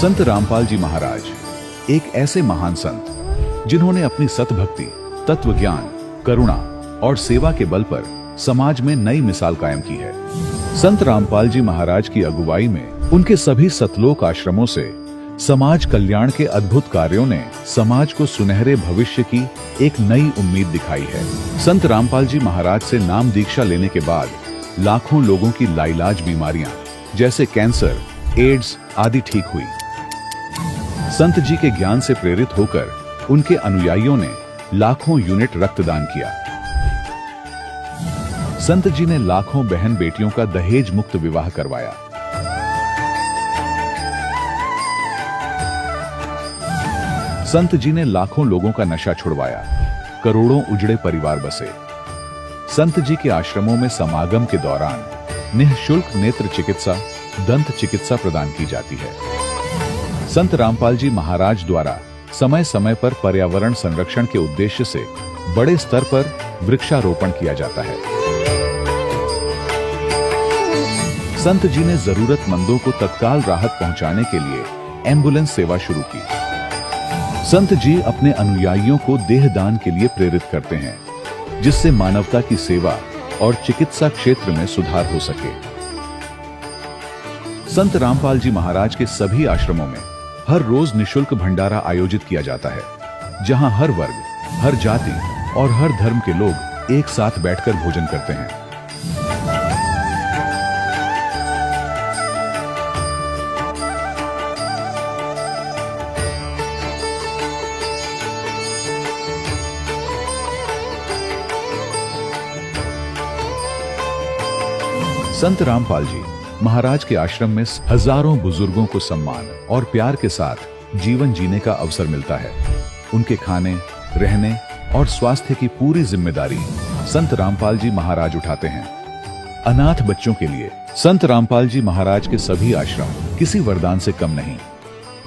संत रामपाल जी महाराज एक ऐसे महान संत जिन्होंने अपनी सतभक्ति, तत्व ज्ञान, करुणा और सेवा के बल पर समाज में नई मिसाल कायम की है। संत रामपाल जी महाराज की अगुवाई में उनके सभी सतलोक आश्रमों से समाज कल्याण के अद्भुत कार्यों ने समाज को सुनहरे भविष्य की एक नई उम्मीद दिखाई है। संत रामपाल जी महाराज से नाम दीक्षा लेने के बाद लाखों लोगों की लाइलाज बीमारियां जैसे कैंसर, एड्स आदि ठीक हुई। संत जी के ज्ञान से प्रेरित होकर उनके अनुयायियों ने लाखों यूनिट रक्तदान किया। संत जी ने लाखों बहन बेटियों का दहेज मुक्त विवाह करवाया। संत जी ने लाखों लोगों का नशा छुड़वाया, करोड़ों उजड़े परिवार बसे। संत जी के आश्रमों में समागम के दौरान निःशुल्क नेत्र चिकित्सा, दंत चिकित्सा प्रदान की जाती है। संत रामपाल जी महाराज द्वारा समय समय पर पर्यावरण संरक्षण के उद्देश्य से बड़े स्तर पर वृक्षारोपण किया जाता है। संत जी ने जरूरतमंदों को तत्काल राहत पहुंचाने के लिए एम्बुलेंस सेवा शुरू की। संत जी अपने अनुयायियों को देहदान के लिए प्रेरित करते हैं, जिससे मानवता की सेवा और चिकित्सा क्षेत्र में सुधार हो सके। संत रामपाल जी महाराज के सभी आश्रमों में हर रोज निःशुल्क भंडारा आयोजित किया जाता है, जहां हर वर्ग, हर जाति और हर धर्म के लोग एक साथ बैठकर भोजन करते हैं। संत रामपाल जी महाराज के आश्रम में हजारों बुजुर्गों को सम्मान और प्यार के साथ जीवन जीने का अवसर मिलता है। उनके खाने, रहने और स्वास्थ्य की पूरी जिम्मेदारी संत रामपाल जी महाराज उठाते हैं। अनाथ बच्चों के लिए संत रामपाल जी महाराज के सभी आश्रम किसी वरदान से कम नहीं।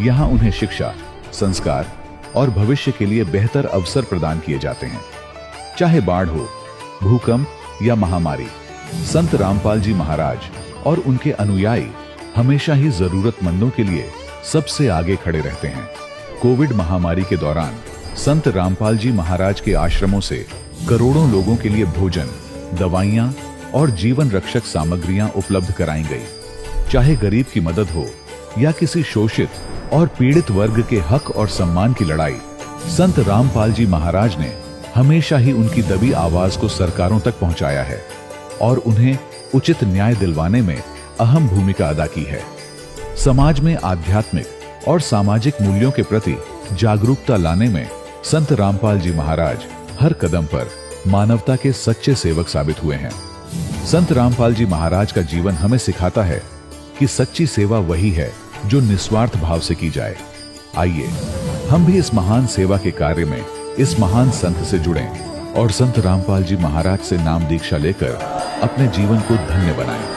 यहाँ उन्हें शिक्षा, संस्कार और भविष्य के लिए बेहतर अवसर प्रदान किए जाते हैं। चाहे बाढ़ हो, भूकंप या महामारी, संत रामपाल जी महाराज और उनके अनुयायी हमेशा ही जरूरतमंदों के लिए सबसे आगे खड़े रहते हैं। कोविड महामारी के दौरान संत रामपाल जी महाराज के आश्रमों से करोड़ों लोगों के लिए भोजन, दवाइयां और जीवन रक्षक सामग्रियां उपलब्ध कराई गई। चाहे गरीब की मदद हो या किसी शोषित और पीड़ित वर्ग के हक और सम्मान की लड़ाई, संत रामपाल जी महाराज ने हमेशा ही उनकी दबी आवाज को सरकारों तक पहुंचाया है और उन्हें उचित न्याय दिलवाने में अहम भूमिका अदा की है। समाज में आध्यात्मिक और सामाजिक मूल्यों के प्रति जागरूकता लाने में संत रामपाल जी महाराज हर कदम पर मानवता के सच्चे सेवक साबित हुए हैं। संत रामपाल जी महाराज का जीवन हमें सिखाता है कि सच्ची सेवा वही है जो निस्वार्थ भाव से की जाए। आइए हम भी इस महान सेवा के कार्य में इस महान संत से जुड़ें और संत रामपाल जी महाराज से नाम दीक्षा लेकर अपने जीवन को धन्य बनाएं।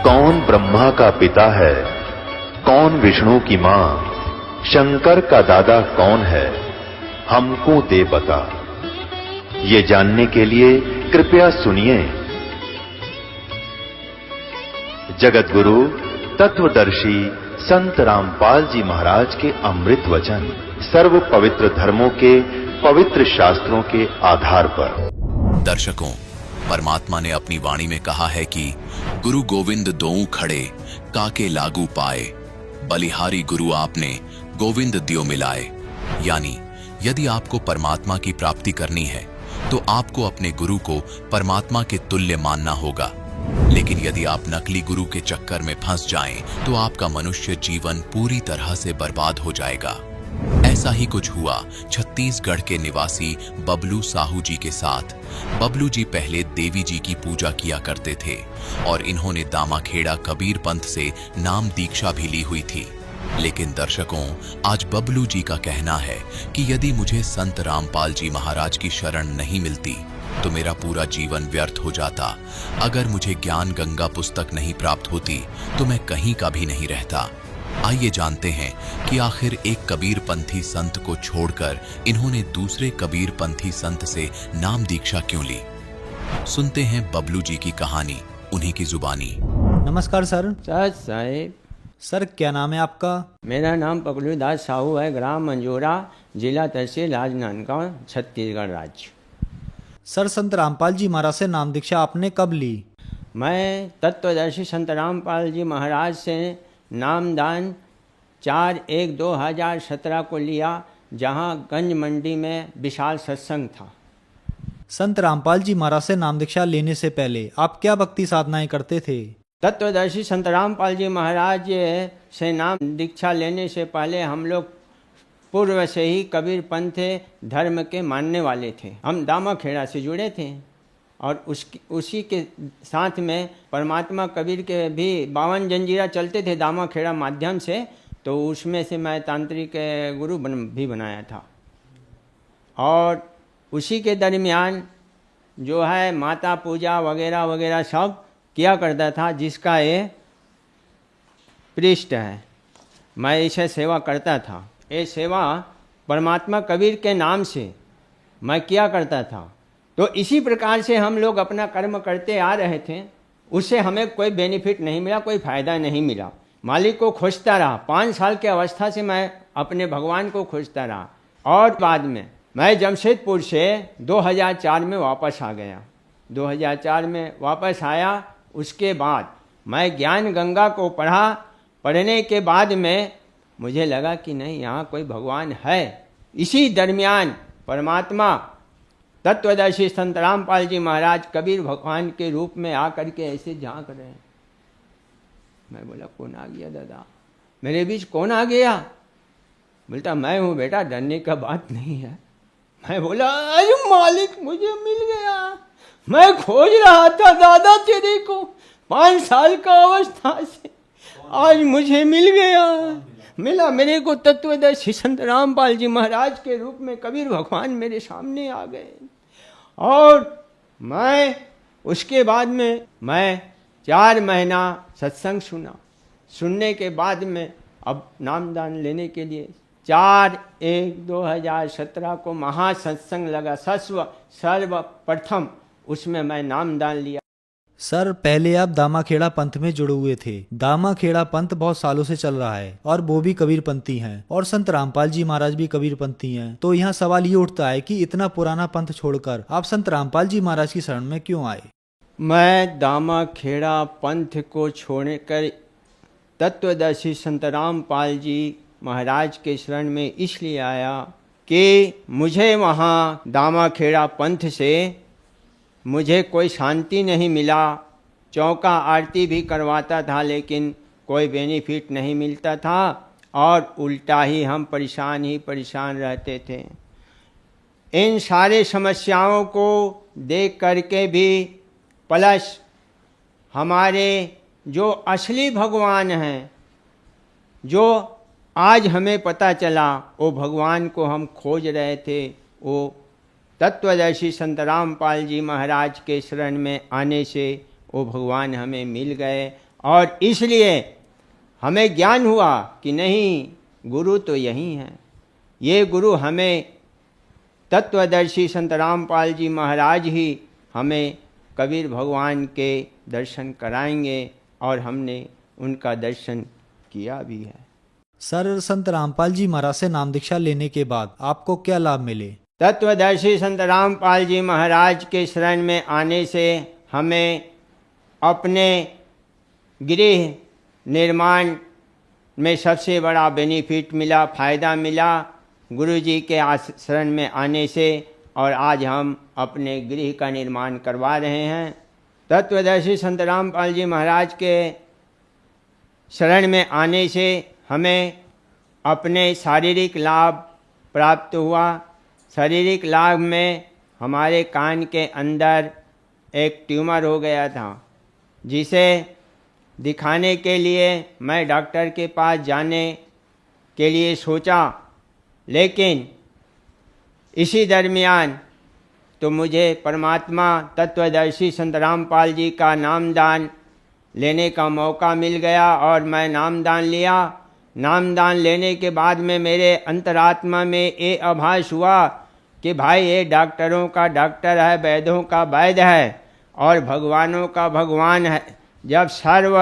कौन ब्रह्मा का पिता है, कौन विष्णु की मां, शंकर का दादा कौन है, हमको दे बता। ये जानने के लिए कृपया सुनिए। जगत गुरु तत्वदर्शी संत रामपाल जी महाराज के अमृत वचन सर्व पवित्र धर्मों के पवित्र शास्त्रों के आधार पर। दर्शकों, परमात्मा ने अपनी वाणी में कहा है कि गुरु गोविंद दोऊ खड़े काके लागू पाए, बलिहारी गुरु आपने गोविंद दियो मिलाए। यानी यदि आपको परमात्मा की प्राप्ति करनी है तो आपको अपने गुरु को परमात्मा के तुल्य मानना होगा। लेकिन यदि आप नकली गुरु के चक्कर में फंस जाएं, तो आपका मनुष्य जीवन पूरी तरह से बर्बाद हो जाएगा। ऐसा ही कुछ हुआ छत्तीसगढ़ के निवासी बबलू साहू जी के साथ। बबलू जी पहले देवी जी की पूजा किया करते थे और इन्होंने दामाखेड़ा कबीर पंथ से नाम दीक्षा भी ली हुई थी। लेकिन दर्शकों, आज बबलू जी का कहना है कि यदि मुझे संत रामपाल जी महाराज की शरण नहीं मिलती तो मेरा पूरा जीवन व्यर्थ हो जाता। अगर मुझे ज्ञान गंगा पुस्तक नहीं प्राप्त होती तो मैं कहीं का भी नहीं रहता। आइए जानते हैं कि आखिर एक कबीर पंथी संत को छोड़कर इन्होंने दूसरे कबीर पंथी संत से नाम दीक्षा क्यों ली। सुनते हैं बबलू जी की कहानी उन्हीं की जुबानी। नमस्कार सर। सच साहेब, सर क्या नाम है आपका? मेरा नाम बबलू दास साहू है, ग्राम मंजोरा, जिला तहसील राजनांदगांव, छत्तीसगढ़ राज्य। सर संत रामपाल जी महाराज से नाम दीक्षा आपने कब ली? मैं तत्वदर्शी संत रामपाल जी महाराज से नामदान 4/1/2017 को लिया, जहां गंज मंडी में विशाल सत्संग था। संत रामपाल जी महाराज से नाम दीक्षा लेने से पहले आप क्या भक्ति साधनाएं करते थे? तत्वदर्शी संत रामपाल जी महाराज से नाम दीक्षा लेने से पहले हम लोग पूर्व से ही कबीर पंथ धर्म के मानने वाले थे। हम दामाखेड़ा से जुड़े थे और उसी के साथ में परमात्मा कबीर के भी 52 जंजीरा चलते थे दामाखेड़ा माध्यम से, तो उसमें से मैं तांत्रिक गुरु भी बनाया था। और उसी के दरमियान जो है माता पूजा वगैरह वगैरह सब किया करता था, जिसका ये पृष्ठ है। मैं इसे सेवा करता था। ये सेवा परमात्मा कबीर के नाम से मैं किया करता था। तो इसी प्रकार से हम लोग अपना कर्म करते आ रहे थे। उससे हमें कोई बेनिफिट नहीं मिला, कोई फ़ायदा नहीं मिला। मालिक को खोजता रहा। 5 साल की अवस्था से मैं अपने भगवान को खोजता रहा। और बाद में मैं जमशेदपुर से 2004 में वापस आ गया। 2004 में वापस आया। उसके बाद मैं ज्ञान गंगा को पढ़ा। पढ़ने के बाद में मुझे लगा कि नहीं, यहाँ कोई भगवान है। इसी दरमियान परमात्मा तत्वदर्शी संत रामपाल जी महाराज कबीर भगवान के रूप में आकर के ऐसे झांक रहे हैं। मैं बोला कौन आ गया दादा, मेरे बीच कौन आ गया? बोलता मैं हूँ बेटा, डरने का बात नहीं है। मैं बोला अरे मालिक मुझे मिल गया, मैं खोज रहा था दादा तेरे को 5 साल का अवस्था से, आज मुझे मिल गया। मिला मेरे को तत्वदर्शी संत रामपाल जी महाराज के रूप में कबीर भगवान मेरे सामने आ गए। और मैं उसके बाद में मैं 4 महीना सत्संग सुना। सुनने के बाद में अब नामदान लेने के लिए 4/1/2017 को महासत्संग लगा, सर्वप्रथम उसमें मैं नामदान लिया। सर पहले आप दामाखेड़ा पंथ में जुड़े हुए थे। दामाखेड़ा पंथ बहुत सालों से चल रहा है और वो भी कबीर पंथी हैं और संत रामपाल जी महाराज भी कबीर पंथी हैं। तो यहाँ सवाल ये उठता है कि इतना पुराना पंथ छोड़कर आप संत रामपाल जी महाराज की शरण में क्यों आए? मैं दामाखेड़ा पंथ को छोड़कर तत्वदर्शी संत रामपाल जी महाराज के शरण में इसलिए आया कि मुझे वहाँ दामाखेड़ा पंथ से मुझे कोई शांति नहीं मिला। चौका आरती भी करवाता था लेकिन कोई बेनिफिट नहीं मिलता था और उल्टा ही हम परेशान रहते थे। इन सारे समस्याओं को देख करके भी प्लस हमारे जो असली भगवान हैं, जो आज हमें पता चला, वो भगवान को हम खोज रहे थे। वो तत्वदर्शी संत रामपाल जी महाराज के शरण में आने से वो भगवान हमें मिल गए और इसलिए हमें ज्ञान हुआ कि नहीं, गुरु तो यही हैं। ये गुरु हमें तत्वदर्शी संत रामपाल जी महाराज ही हमें कबीर भगवान के दर्शन कराएंगे और हमने उनका दर्शन किया भी है। सर संत रामपाल जी महाराज से नाम दीक्षा लेने के बाद आपको क्या लाभ मिले? तत्वदर्शी संत रामपाल जी महाराज के शरण में आने से हमें अपने गृह निर्माण में सबसे बड़ा बेनिफिट मिला, फ़ायदा मिला। गुरु जी के शरण में आने से और आज हम अपने गृह का निर्माण करवा रहे हैं। तत्वदर्शी संत रामपाल जी महाराज के शरण में आने से हमें अपने शारीरिक लाभ प्राप्त हुआ। शारीरिक लाभ में हमारे कान के अंदर एक ट्यूमर हो गया था, जिसे दिखाने के लिए मैं डॉक्टर के पास जाने के लिए सोचा, लेकिन इसी दरमियान तो मुझे परमात्मा तत्वदर्शी संत रामपाल जी का नामदान लेने का मौका मिल गया और मैं नामदान लिया। नामदान लेने के बाद में मेरे अंतरात्मा में ये आभास हुआ कि भाई ये डॉक्टरों का डॉक्टर है, वैद्यों का वैद्य है और भगवानों का भगवान है। जब सर्व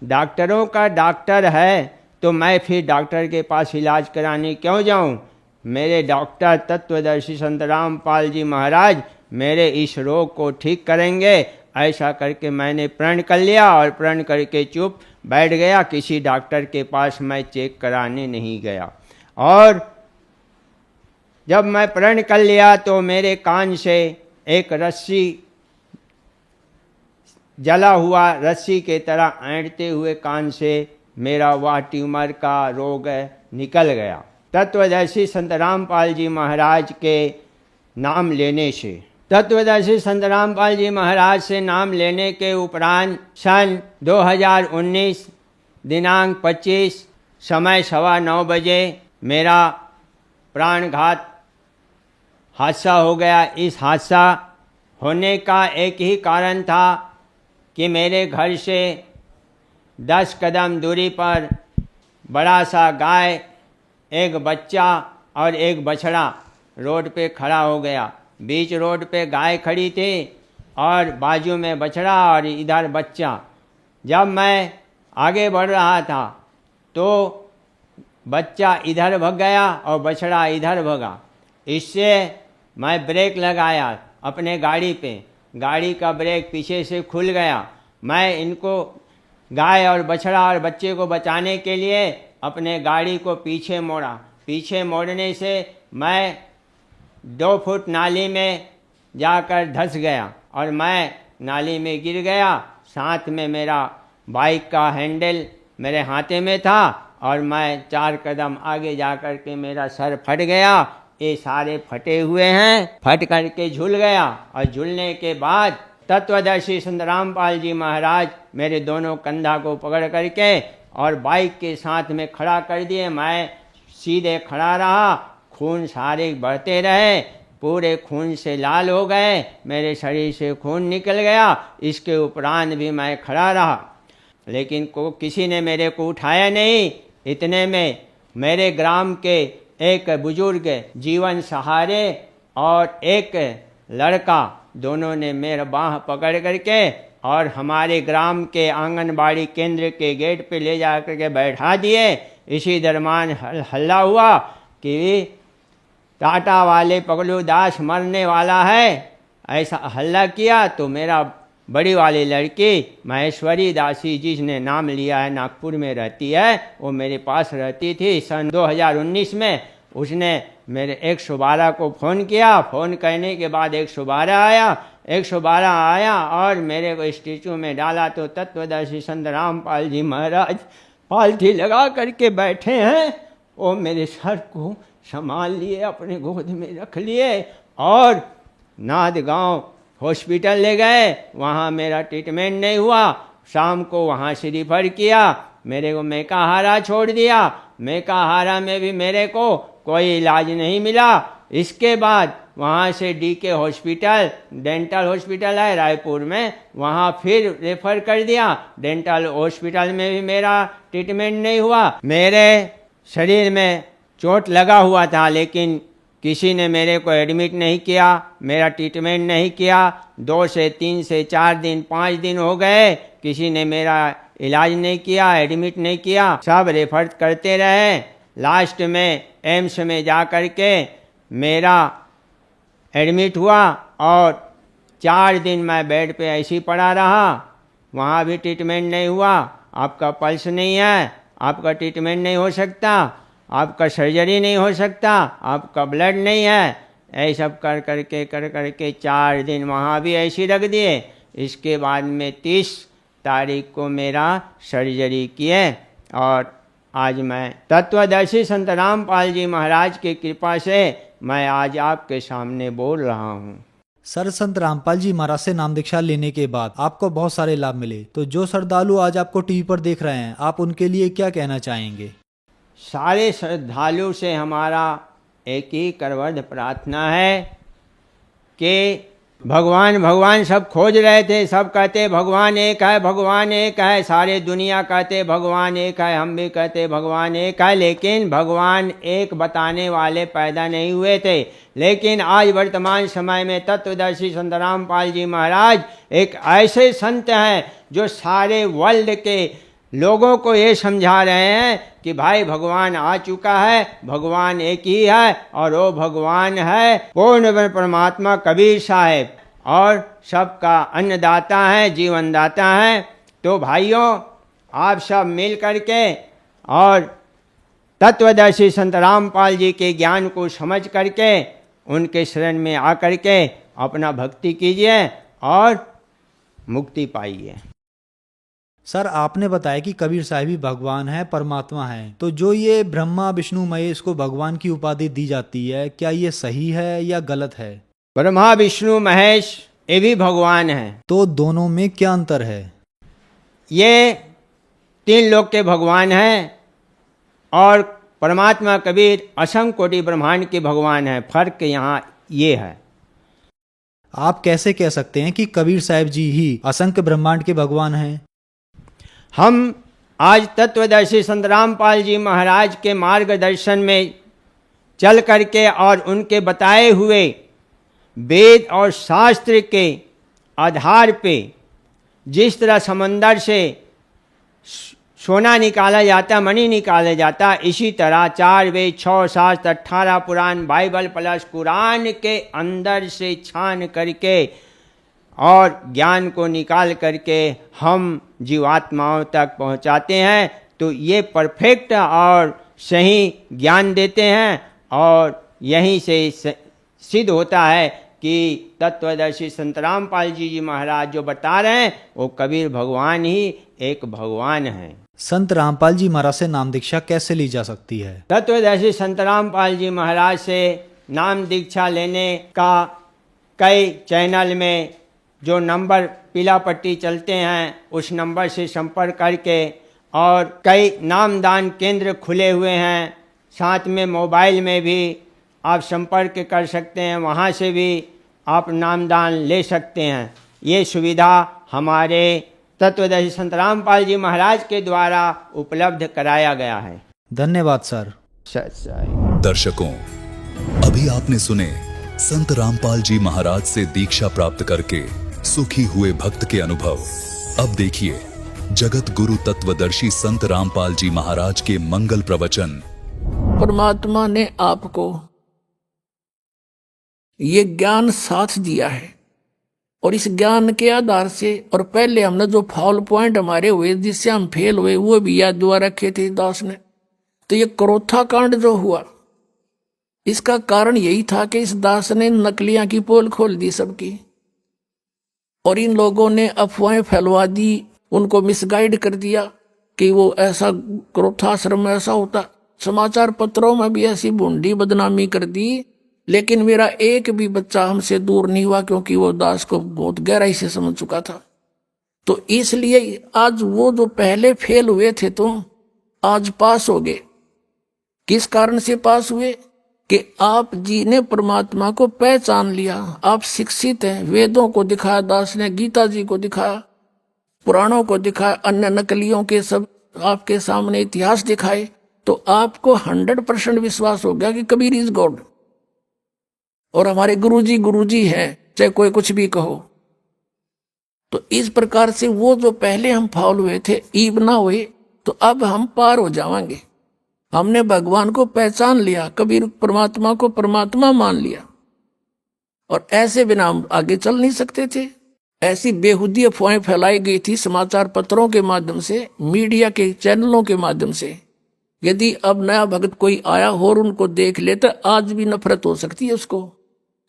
डॉक्टरों का डॉक्टर है तो मैं फिर डॉक्टर के पास इलाज कराने क्यों जाऊं? मेरे डॉक्टर तत्वदर्शी संत रामपाल जी महाराज मेरे इस रोग को ठीक करेंगे। ऐसा करके मैंने प्रण कर लिया और प्रण करके चुप बैठ गया। किसी डॉक्टर के पास मैं चेक कराने नहीं गया। और जब मैं प्रण कर लिया तो मेरे कान से एक रस्सी, जला हुआ रस्सी के तरह ऐंठते हुए कान से मेरा वह ट्यूमर का रोग निकल गया। तत्वदर्शी संत रामपाल जी महाराज के नाम लेने से, तत्वदर्शी संत रामपाल जी महाराज से नाम लेने के उपरांत सन 2019 दिनांक 25 समय 9:15 बजे मेरा प्राणघात हादसा हो गया। इस हादसा होने का एक ही कारण था कि मेरे घर से 10 कदम दूरी पर बड़ा सा गाय, एक बच्चा और एक बछड़ा रोड पे खड़ा हो गया। बीच रोड पे गाय खड़ी थी और बाजू में बछड़ा और इधर बच्चा। जब मैं आगे बढ़ रहा था तो बच्चा इधर भाग गया और बछड़ा इधर भागा। इससे मैं ब्रेक लगाया अपने गाड़ी पे, गाड़ी का ब्रेक पीछे से खुल गया। मैं इनको गाय और बछड़ा और बच्चे को बचाने के लिए अपने गाड़ी को पीछे मोड़ा। पीछे मोड़ने से मैं 2 फुट नाली में जाकर धंस गया और मैं नाली में गिर गया। साथ में मेरा बाइक का हैंडल मेरे हाथे में था और मैं 4 कदम आगे जाकर के मेरा सर फट गया। ये सारे फटे हुए हैं, फट करके झूल गया और झूलने के बाद तत्वदर्शी संत रामपाल जी महाराज मेरे दोनों कंधा को पकड़ करके और बाइक के साथ में खड़ा कर दिए। मैं सीधे खड़ा रहा, खून सारे बढ़ते रहे, पूरे खून से लाल हो गए, मेरे शरीर से खून निकल गया। इसके उपरांत भी मैं खड़ा रहा, लेकिन किसी ने मेरे को उठाया नहीं। इतने में मेरे ग्राम के एक बुजुर्ग जीवन सहारे और एक लड़का, दोनों ने मेरा बाह पकड़ करके और हमारे ग्राम के आंगनबाड़ी केंद्र के गेट पे ले जा करके बैठा दिए। इसी दरमियान हल्ला हुआ कि टाटा वाले पगलू दास मरने वाला है। ऐसा हल्ला किया तो मेरा बड़ी वाली लड़की महेश्वरी दासी, जिसने नाम लिया है, नागपुर में रहती है, वो मेरे पास रहती थी। सन 2019 में उसने मेरे 112 को फ़ोन किया। फ़ोन करने के बाद 112 आया। 112 आया और मेरे को स्टेचू में डाला तो तत्वदर्शी संत रामपाल जी महाराज पालथी लगा करके बैठे हैं। वो मेरे सर को संभाल लिए, अपने गोद में रख लिए और नादगांव हॉस्पिटल ले गए। वहाँ मेरा ट्रीटमेंट नहीं हुआ। शाम को वहाँ से रिफ़र किया, मेरे को मेकाहारा छोड़ दिया। मेकाहारा में भी मेरे को कोई इलाज नहीं मिला। इसके बाद वहाँ से DK हॉस्पिटल, डेंटल हॉस्पिटल है रायपुर में, वहाँ फिर रेफ़र कर दिया। डेंटल हॉस्पिटल में भी मेरा ट्रीटमेंट नहीं हुआ। मेरे शरीर में चोट लगा हुआ था, लेकिन किसी ने मेरे को एडमिट नहीं किया, मेरा ट्रीटमेंट नहीं किया। 2 से 3 से 4 दिन 5 दिन हो गए, किसी ने मेरा इलाज नहीं किया, एडमिट नहीं किया, सब रेफर करते रहे। लास्ट में एम्स में जा कर के मेरा एडमिट हुआ और 4 दिन मैं बेड पे ऐसे ही पड़ा रहा। वहाँ भी ट्रीटमेंट नहीं हुआ। आपका पल्स नहीं है, आपका ट्रीटमेंट नहीं हो सकता। आपका सर्जरी नहीं हो सकता, आपका ब्लड नहीं है, ऐसा सब कर करके 4 दिन वहाँ भी ऐसे रख दिए। इसके बाद में 30 तारीख को मेरा सर्जरी किए और आज मैं तत्वदर्शी संत रामपाल जी महाराज की कृपा से मैं आज आपके सामने बोल रहा हूँ। सर, संत रामपाल जी महाराज से नाम दीक्षा लेने के बाद आपको बहुत सारे लाभ मिले, तो जो श्रद्धालु आज आपको टीवी पर देख रहे हैं, आप उनके लिए क्या कहना चाहेंगे? सारे श्रद्धालु से हमारा एक ही करवद प्रार्थना है कि भगवान भगवान सब खोज रहे थे, सब कहते भगवान एक है, भगवान एक है, सारे दुनिया कहते भगवान एक है, हम भी कहते भगवान एक है, लेकिन भगवान एक बताने वाले पैदा नहीं हुए थे। लेकिन आज वर्तमान समय में तत्वदर्शी संत रामपाल जी महाराज एक ऐसे संत हैं जो सारे वर्ल्ड के लोगों को ये समझा रहे हैं कि भाई भगवान आ चुका है, भगवान एक ही है और वो भगवान है पूर्ण परमात्मा कबीर साहेब, और सबका अन्नदाता है, जीवनदाता है। तो भाइयों, आप सब मिल करके और तत्वदर्शी संत रामपाल जी के ज्ञान को समझ करके उनके शरण में आकर के अपना भक्ति कीजिए और मुक्ति पाइए। सर, आपने बताया कि कबीर साहब ही भगवान है, परमात्मा है, तो जो ये ब्रह्मा विष्णु महेश को भगवान की उपाधि दी जाती है, क्या ये सही है या गलत है? ब्रह्मा विष्णु महेश ये भी भगवान हैं। तो दोनों में क्या अंतर है? ये 3 लोक के भगवान हैं और परमात्मा कबीर असंख्य कोटि ब्रह्मांड के भगवान हैं। फर्क यहाँ ये है। आप कैसे कह सकते हैं कि कबीर साहब जी ही असंख्य ब्रह्मांड के भगवान हैं? हम आज तत्वदर्शी संत रामपाल जी महाराज के मार्गदर्शन में चल करके और उनके बताए हुए वेद और शास्त्र के आधार पे जिस तरह समंदर से सोना निकाला जाता, मणि निकाला जाता, इसी तरह 4 वेद 6 शास्त्र 18 पुराण बाइबल प्लस कुरान के अंदर से छान करके और ज्ञान को निकाल करके हम जीवात्माओं तक पहुंचाते हैं। तो ये परफेक्ट और सही ज्ञान देते हैं और यहीं से सिद्ध होता है कि तत्वदर्शी संत रामपाल जी महाराज जो बता रहे हैं वो कबीर भगवान ही एक भगवान है। संत रामपाल जी महाराज से नाम दीक्षा कैसे ली जा सकती है? तत्वदर्शी संत रामपाल जी महाराज से नाम दीक्षा लेने का कई चैनल में जो नंबर पीला पट्टी चलते हैं उस नंबर से संपर्क करके, और कई नामदान केंद्र खुले हुए हैं, साथ में मोबाइल में भी आप संपर्क कर सकते हैं, वहाँ से भी आप नामदान ले सकते हैं। ये सुविधा हमारे तत्वदर्शी संत रामपाल जी महाराज के द्वारा उपलब्ध कराया गया है। धन्यवाद सर। दर्शकों, अभी आपने सुने संत रामपाल जी महाराज से दीक्षा प्राप्त करके सुखी हुए भक्त के अनुभव। अब देखिए जगत गुरु तत्वदर्शी संत रामपाल जी महाराज के मंगल प्रवचन। परमात्मा ने आपको ये ज्ञान साथ दिया है और इस ज्ञान के आधार से, और पहले हमने जो फॉल पॉइंट हमारे हुए जिससे हम फेल हुए वो भी याद दुआ रखे थे दास ने। तो ये क्रोथा कांड जो हुआ इसका कारण यही था कि इस दास ने नकलियां की पोल खोल दी सबकी, और इन लोगों ने अफवाहें फैलवा दी, उनको मिसगाइड कर दिया कि वो ऐसा क्रोथाश्रम में ऐसा होता। समाचार पत्रों में भी ऐसी भूंडी बदनामी कर दी, लेकिन मेरा एक भी बच्चा हमसे दूर नहीं हुआ क्योंकि वो दास को बहुत गहराई से समझ चुका था। तो इसलिए आज वो जो पहले फेल हुए थे तो आज पास हो गए। किस कारण से पास हुए? कि आप जी ने परमात्मा को पहचान लिया, आप शिक्षित हैं। वेदों को दिखाया दास ने, गीता जी को दिखाया, पुराणों को दिखाया, अन्य नकलियों के सब आपके सामने इतिहास दिखाए, तो आपको 100% विश्वास हो गया कि कबीर इज गॉड और हमारे गुरुजी हैं, चाहे कोई कुछ भी कहो। तो इस प्रकार से वो जो पहले हम फॉल हुए थे, ईब ना हुए, तो अब हम पार हो जाएंगे। हमने भगवान को पहचान लिया, कबीर परमात्मा को परमात्मा मान लिया, और ऐसे बिना हम आगे चल नहीं सकते थे। ऐसी बेहुदी अफवाहें फैलाई गई थी समाचार पत्रों के माध्यम से, मीडिया के चैनलों के माध्यम से, यदि अब नया भक्त कोई आया हो और उनको देख ले तो आज भी नफरत हो सकती है उसको,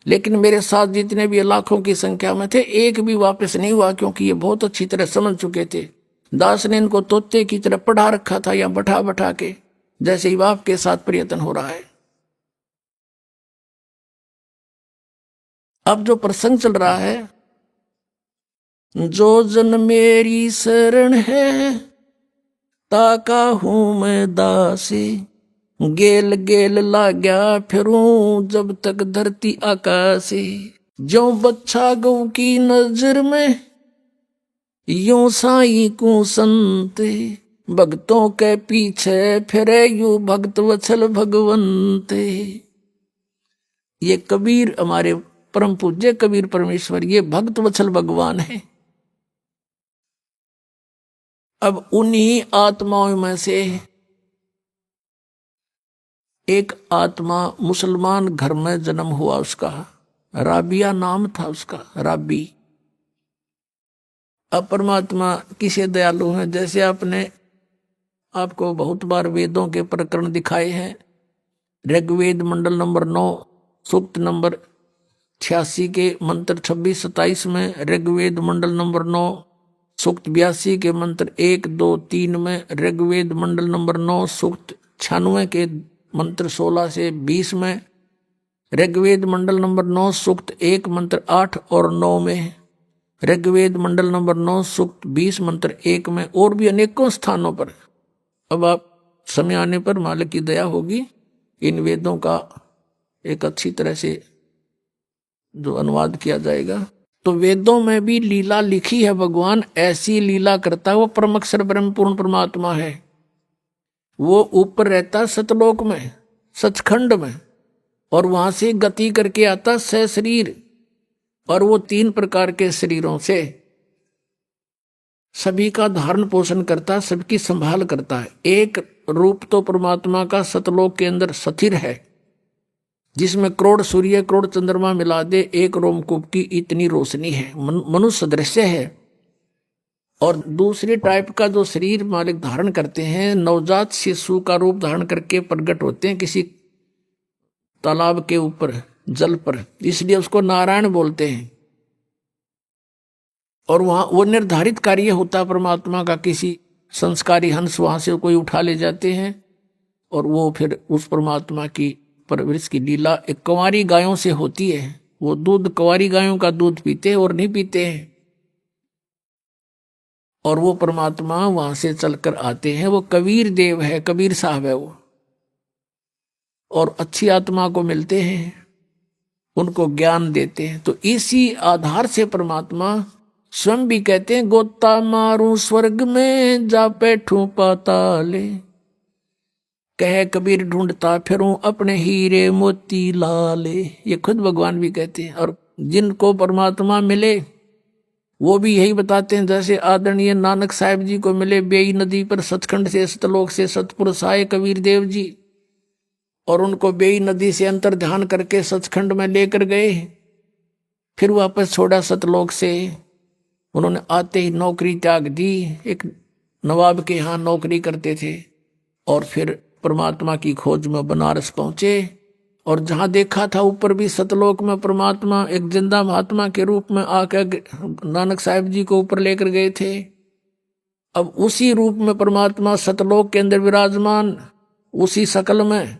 लेकिन मेरे साथ जितने भी लाखों की संख्या में थे एक भी वापस नहीं हुआ, क्योंकि ये बहुत अच्छी तरह समझ चुके थे। दास ने इनको तोते की तरह पढ़ा रखा था या बैठा बैठा के, जैसे ही बाप के साथ प्रयत्न हो रहा है। अब जो प्रसंग चल रहा है, जो जन मेरी शरण है ताका हूं मैं दासी, गेल गेल लाग्या फिरूं जब तक धरती आकाशी, जो बच्चा गौ की नजर में यूं साई को संत, भक्तों के पीछे फिरे यू भक्त वत्सल भगवंत। ये कबीर, हमारे परम पूज्य कबीर परमेश्वर, ये भक्त वत्सल भगवान है। अब उन्हीं आत्माओं में से एक आत्मा मुसलमान घर में जन्म हुआ, उसका राबिया नाम था उसका, राबी। अब परमात्मा किसे दयालु हैं, जैसे आपने आपको बहुत बार वेदों के प्रकरण दिखाए हैं। ऋग्वेद मंडल नंबर 9 सूक्त नंबर 86 के मंत्र 26-27 में, ऋग्वेद मंडल नंबर 9 सूक्त 82 के मंत्र 1, 2, 3 में, ऋग्वेद मंडल नंबर 9 सूक्त 96 के मंत्र 16 से 20 में, ऋग्वेद मंडल नंबर 9 सूक्त 1 मंत्र 8 और 9 में, ऋग्वेद मंडल नंबर 9 सूक्त 20 मंत्र 1 में, और भी अनेकों स्थानों पर। अब आप समय आने पर मालिक की दया होगी, इन वेदों का एक अच्छी तरह से जो अनुवाद किया जाएगा। तो वेदों में भी लीला लिखी है, भगवान ऐसी लीला करता है। वो परम अक्षर ब्रह्म पूर्ण परमात्मा है, वो ऊपर रहता सतलोक में, सचखंड में, और वहां से गति करके आता सशरीर, और वो 3 प्रकार के शरीरों से सभी का धारण पोषण करता, सबकी संभाल करता है। एक रूप तो परमात्मा का सतलोक के अंदर स्थिर है, जिसमें करोड़ सूर्य करोड़ चंद्रमा मिला दे एक रोमकूप की इतनी रोशनी है, मनुष्य दृश्य है। और दूसरे टाइप का जो शरीर मालिक धारण करते हैं, नवजात शिशु का रूप धारण करके प्रकट होते हैं किसी तालाब के ऊपर जल पर, इसलिए उसको नारायण बोलते हैं। और वहां वो निर्धारित कार्य होता परमात्मा का, किसी संस्कारी हंस वहां से कोई उठा ले जाते हैं, और वो फिर उस परमात्मा की परवरिश की लीला एक कंवारी गायों से होती है। वो दूध कंवारी गायों का दूध पीते और नहीं पीते हैं, और वो परमात्मा वहां से चलकर आते हैं। वो कबीर देव है, कबीर साहब है वो, और अच्छी आत्मा को मिलते हैं, उनको ज्ञान देते हैं। तो इसी आधार से परमात्मा स्वयं भी कहते हैं, गोता मारूं स्वर्ग में जा बैठूं पाताले, कहे कबीर ढूंढता फिरूं अपने हीरे मोती लाले। ये खुद भगवान भी कहते हैं। और जिनको परमात्मा मिले वो भी यही बताते हैं, जैसे आदरणीय नानक साहिब जी को मिले बेई नदी पर सचखंड से सतलोक से सतपुरुष आए कबीर देव जी, और उनको बेई नदी से अंतर ध्यान करके सचखंड में लेकर गए, फिर वापस छोड़ा सतलोक से। उन्होंने आते ही नौकरी त्याग दी, एक नवाब के यहाँ नौकरी करते थे, और फिर परमात्मा की खोज में बनारस पहुंचे। और जहां देखा था ऊपर भी सतलोक में परमात्मा एक जिंदा महात्मा के रूप में आकर नानक साहिब जी को ऊपर लेकर गए थे। अब उसी रूप में परमात्मा सतलोक के अंदर विराजमान, उसी शकल में,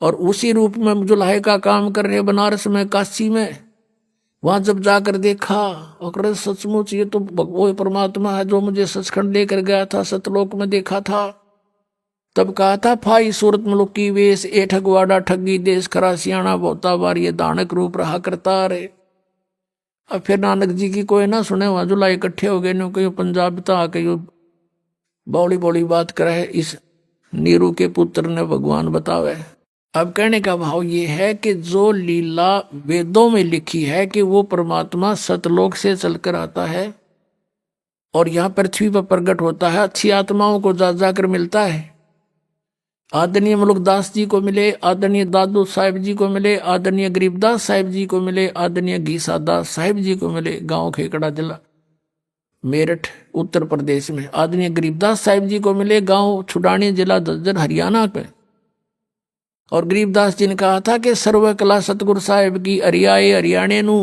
और उसी रूप में जुल्हे का काम कर रहे बनारस में, काशी में। वहां जब जाकर देखा और सचमुच ये तो वो परमात्मा है जो मुझे सचखंड लेकर गया था, सतलोक में देखा था। तब कहा था, फाई सूरत मुलुक की वेश ए ठगवाड़ा ठगी देश, खरा सियाणा बहुता बार ये दानक रूप रहा करता रे। अब फिर नानक जी की कोई ना सुने, वहां जुला इकट्ठे हो गए, कहीं पंजाब तो आके बौड़ी बौड़ी बात करे, इस नीरू के पुत्र ने भगवान बतावे। अब कहने का भाव ये है कि जो लीला वेदों में लिखी है कि वो परमात्मा सतलोक से चलकर आता है और यहाँ पृथ्वी पर प्रकट होता है, अच्छी आत्माओं को जा जाकर मिलता है। आदरणीय मुलुकदास जी को मिले, आदरणीय दादू साहिब जी को मिले, आदरणीय गरीबदास साहिब जी को मिले, आदरणीय घीसा दास साहिब जी को मिले, गांव खेकड़ा जिला मेरठ उत्तर प्रदेश में। आदरणीय गरीबदास साहिब जी को मिले, गांव छुडानी, जिला झज्जर, हरियाणा में। और गरीबदास जी ने कहा था कि सर्व कला सतगुरु साहिब की अरियाए हरियाणे नू।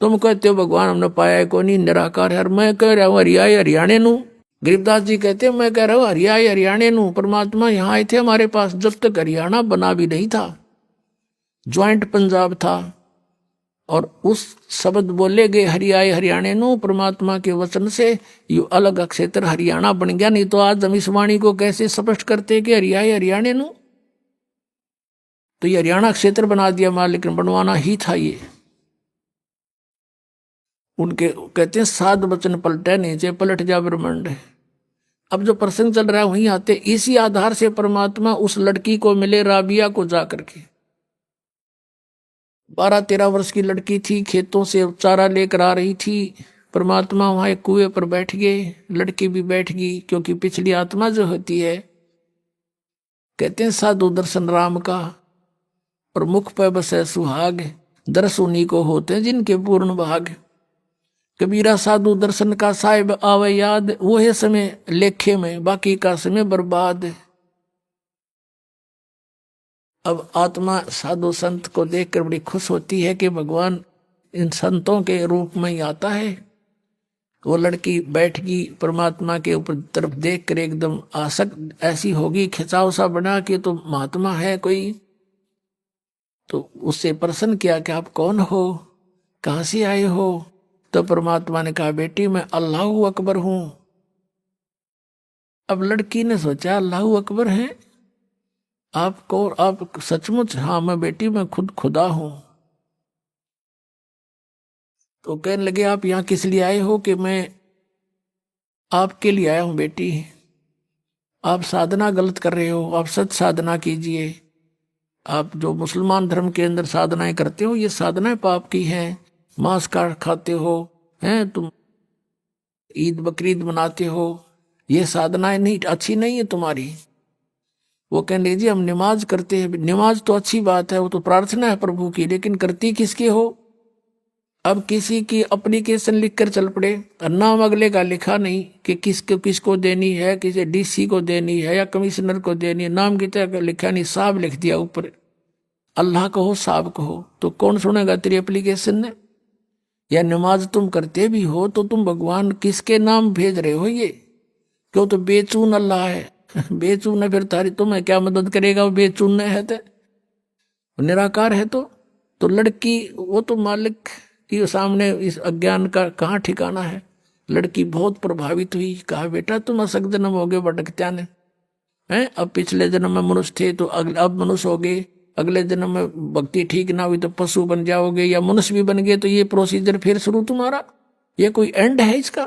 तुम कहते हो भगवान हमने पाया है कोई नहीं, निराकार है, और मैं कह रहा हूँ हरियाए हरियाणे नू। गरीबदास जी कहते हैं मैं कह रहा हूँ हरियाए हरियाणे नू। परमात्मा यहाँ आए थे हमारे पास जब तक हरियाणा बना भी नहीं था, ज्वाइंट पंजाब था, और उस शब्द बोले गए हरियाए हरियाणे नू, परमात्मा के वचन से ये अलग क्षेत्र हरियाणा बन गया। नहीं तो आज हम इस वाणी को कैसे स्पष्ट करते कि हरियाए हरियाणे नू। तो ये हरियाणा क्षेत्र बना दिया मां, लेकिन बनवाना ही था ये। उनके कहते हैं साध वचन पलटे नीचे, पलट जा ब्रह्मांड। अब जो प्रसंग चल रहा है वहीं आते, इसी आधार से परमात्मा उस लड़की को मिले, राबिया को जा करके। 12-13 वर्ष की लड़की थी, खेतों से चारा लेकर आ रही थी। परमात्मा वहां एक कुएं पर बैठ गए, लड़की भी बैठ गई, क्योंकि पिछली आत्मा जो होती है, कहते हैं साधु दर्शन राम का, और मुख पे बसे सुहाग, दर्श उन्हीं को होते हैं जिनके पूर्ण भाग। कबीरा साधु दर्शन का साहिब आवे याद, वो है समय लेखे में, बाकी का समय बर्बाद। अब आत्मा साधु संत को देखकर बड़ी खुश होती है कि भगवान इन संतों के रूप में ही आता है। वो लड़की बैठ गई, परमात्मा के ऊपर तरफ देख कर एकदम आसक्त ऐसी होगी, खिंचाव सा बना कि तो महात्मा है कोई। तो उससे प्रश्न किया कि आप कौन हो, कहाँ से आए हो? तो परमात्मा ने कहा बेटी मैं अल्लाहू अकबर हूं। अब लड़की ने सोचा अल्लाहू अकबर है आपको, आप सचमुच? हाँ मैं बेटी मैं खुद खुदा हूं। तो कहने लगे आप यहाँ किस लिए आए हो? कि मैं आपके लिए आया हूं बेटी, आप साधना गलत कर रहे हो, आप सच साधना कीजिए। आप जो मुसलमान धर्म के अंदर साधनाएं करते हो ये साधनाएं पाप की हैं। मांस काट खाते हो, हैं तुम, ईद बकरीद मनाते हो, ये साधनाएं नहीं अच्छी नहीं है तुम्हारी। वो कहने लीजिए हम नमाज करते हैं, नमाज तो अच्छी बात है, वो तो प्रार्थना है प्रभु की, लेकिन करती किसके हो? अब किसी की एप्लीकेशन लिख कर चल पड़े, नाम अगले का लिखा नहीं कि किसको देनी है, किसी डीसी को देनी है या कमिश्नर को देनी है, नाम की तरह लिखा नहीं, साहब लिख दिया ऊपर। अल्लाह कहो साहब कहो तो कौन सुनेगा तेरी एप्लीकेशन ने? या नमाज तुम करते भी हो तो तुम भगवान किसके नाम भेज रहे हो? ये क्यों? तो बेचून अल्लाह है, बेचून है, फिर तारी तुम्हें क्या मदद करेगा? वो बेचून है तो निराकार है। तो लड़की वो तो मालिक के सामने इस अज्ञान का कहाँ ठिकाना है। लड़की बहुत प्रभावित हुई, कहा बेटा तुम असक जन्म हो गए भटकत्या ने, हैं? अब पिछले जन्म में मनुष्य थे तो अब मनुष्य हो गए, अगले जन्म में भक्ति ठीक ना हुई तो पशु बन जाओगे, या मनुष्य भी बन गए तो ये प्रोसीजर फिर शुरू तुम्हारा, ये कोई एंड है इसका?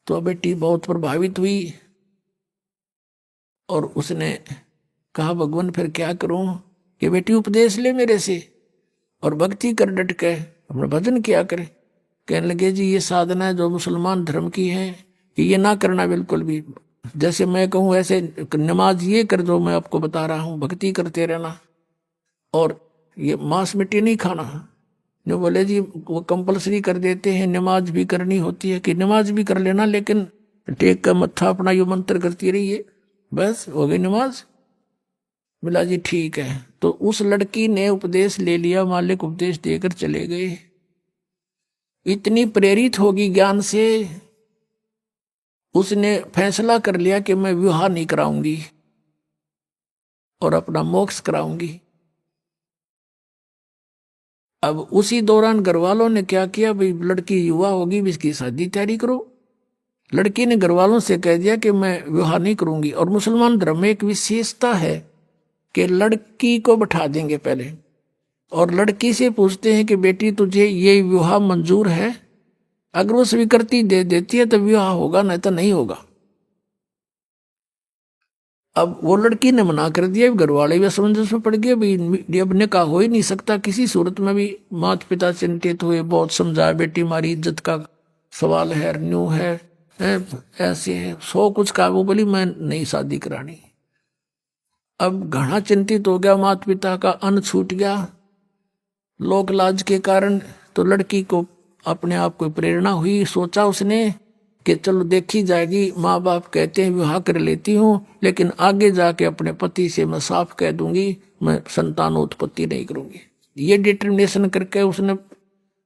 तो बेटी बहुत प्रभावित हुई और उसने कहा भगवान फिर क्या करूं? कि बेटी उपदेश ले मेरे से और भक्ति कर डट के, अपना भजन किया करे। कहने लगे जी ये साधना है जो मुसलमान धर्म की है कि ये ना करना बिल्कुल भी, जैसे मैं कहूँ ऐसे नमाज ये कर दो, मैं आपको बता रहा हूँ, भक्ति करते रहना और ये मांस मिट्टी नहीं खाना। जो बोले जी वो कंपलसरी कर देते हैं, नमाज भी करनी होती है, कि नमाज भी कर लेना लेकिन टेक का मत्था अपना यो मंत्र करती रहिए, बस हो गई नमाज। बोला जी ठीक है। तो उस लड़की ने उपदेश ले लिया, मालिक उपदेश देकर चले गए। इतनी प्रेरित होगी ज्ञान से, उसने फैसला कर लिया कि मैं विवाह नहीं कराऊंगी और अपना मोक्ष कराऊंगी। अब उसी दौरान घर वालों ने क्या किया, भाई लड़की युवा होगी, इसकी शादी तैयारी करो। लड़की ने घर वालों से कह दिया कि मैं विवाह नहीं करूंगी। और मुसलमान धर्म में एक विशेषता है कि लड़की को बैठा देंगे पहले और लड़की से पूछते हैं कि बेटी तुझे ये विवाह मंजूर है? अगर वो स्वीकृति दे देती है तो विवाह होगा, नहीं तो नहीं होगा। अब वो लड़की ने मना कर दिया, घर वाले भी असमंजस में पड़ गए, भाई अब निकाह हो ही नहीं सकता किसी सूरत में भी। माता पिता चिंतित हुए, बहुत समझाया, बेटी हमारी इज्जत का सवाल है, न्यू है, ऐसे है, 100 कुछ कहा। वो बोली मैं नहीं शादी करानी। अब घना चिंतित हो गया, माता पिता का अन्न छूट गया लोक लाज के कारण। तो लड़की को अपने आप को प्रेरणा हुई, सोचा उसने कि चलो देखी जाएगी, माँ बाप कहते हैं विवाह कर लेती हूँ, लेकिन आगे जाके अपने पति से मैं साफ कह दूंगी मैं संतानोत्पत्ति नहीं करूंगी। ये डिटर्मिनेशन करके उसने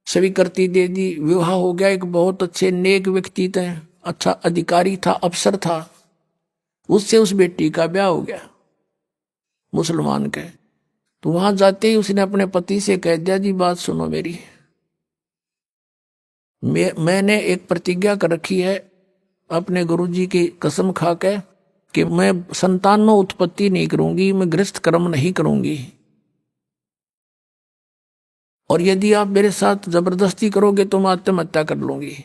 स्वीकृति दे दी। विवाह हो गया। एक बहुत अच्छे नेक व्यक्ति थे, अच्छा अधिकारी था, अफसर था, उससे उस बेटी का ब्याह हो गया मुसलमान के। तो वहां जाते ही उसने अपने पति से कह दिया, जी बात सुनो मेरी, मैंने एक प्रतिज्ञा कर रखी है अपने गुरुजी की कसम खा के कि मैं संतानों उत्पत्ति नहीं करूंगी, मैं गृहस्थ कर्म नहीं करूंगी, और यदि आप मेरे साथ जबरदस्ती करोगे तो मैं आत्महत्या कर लूंगी।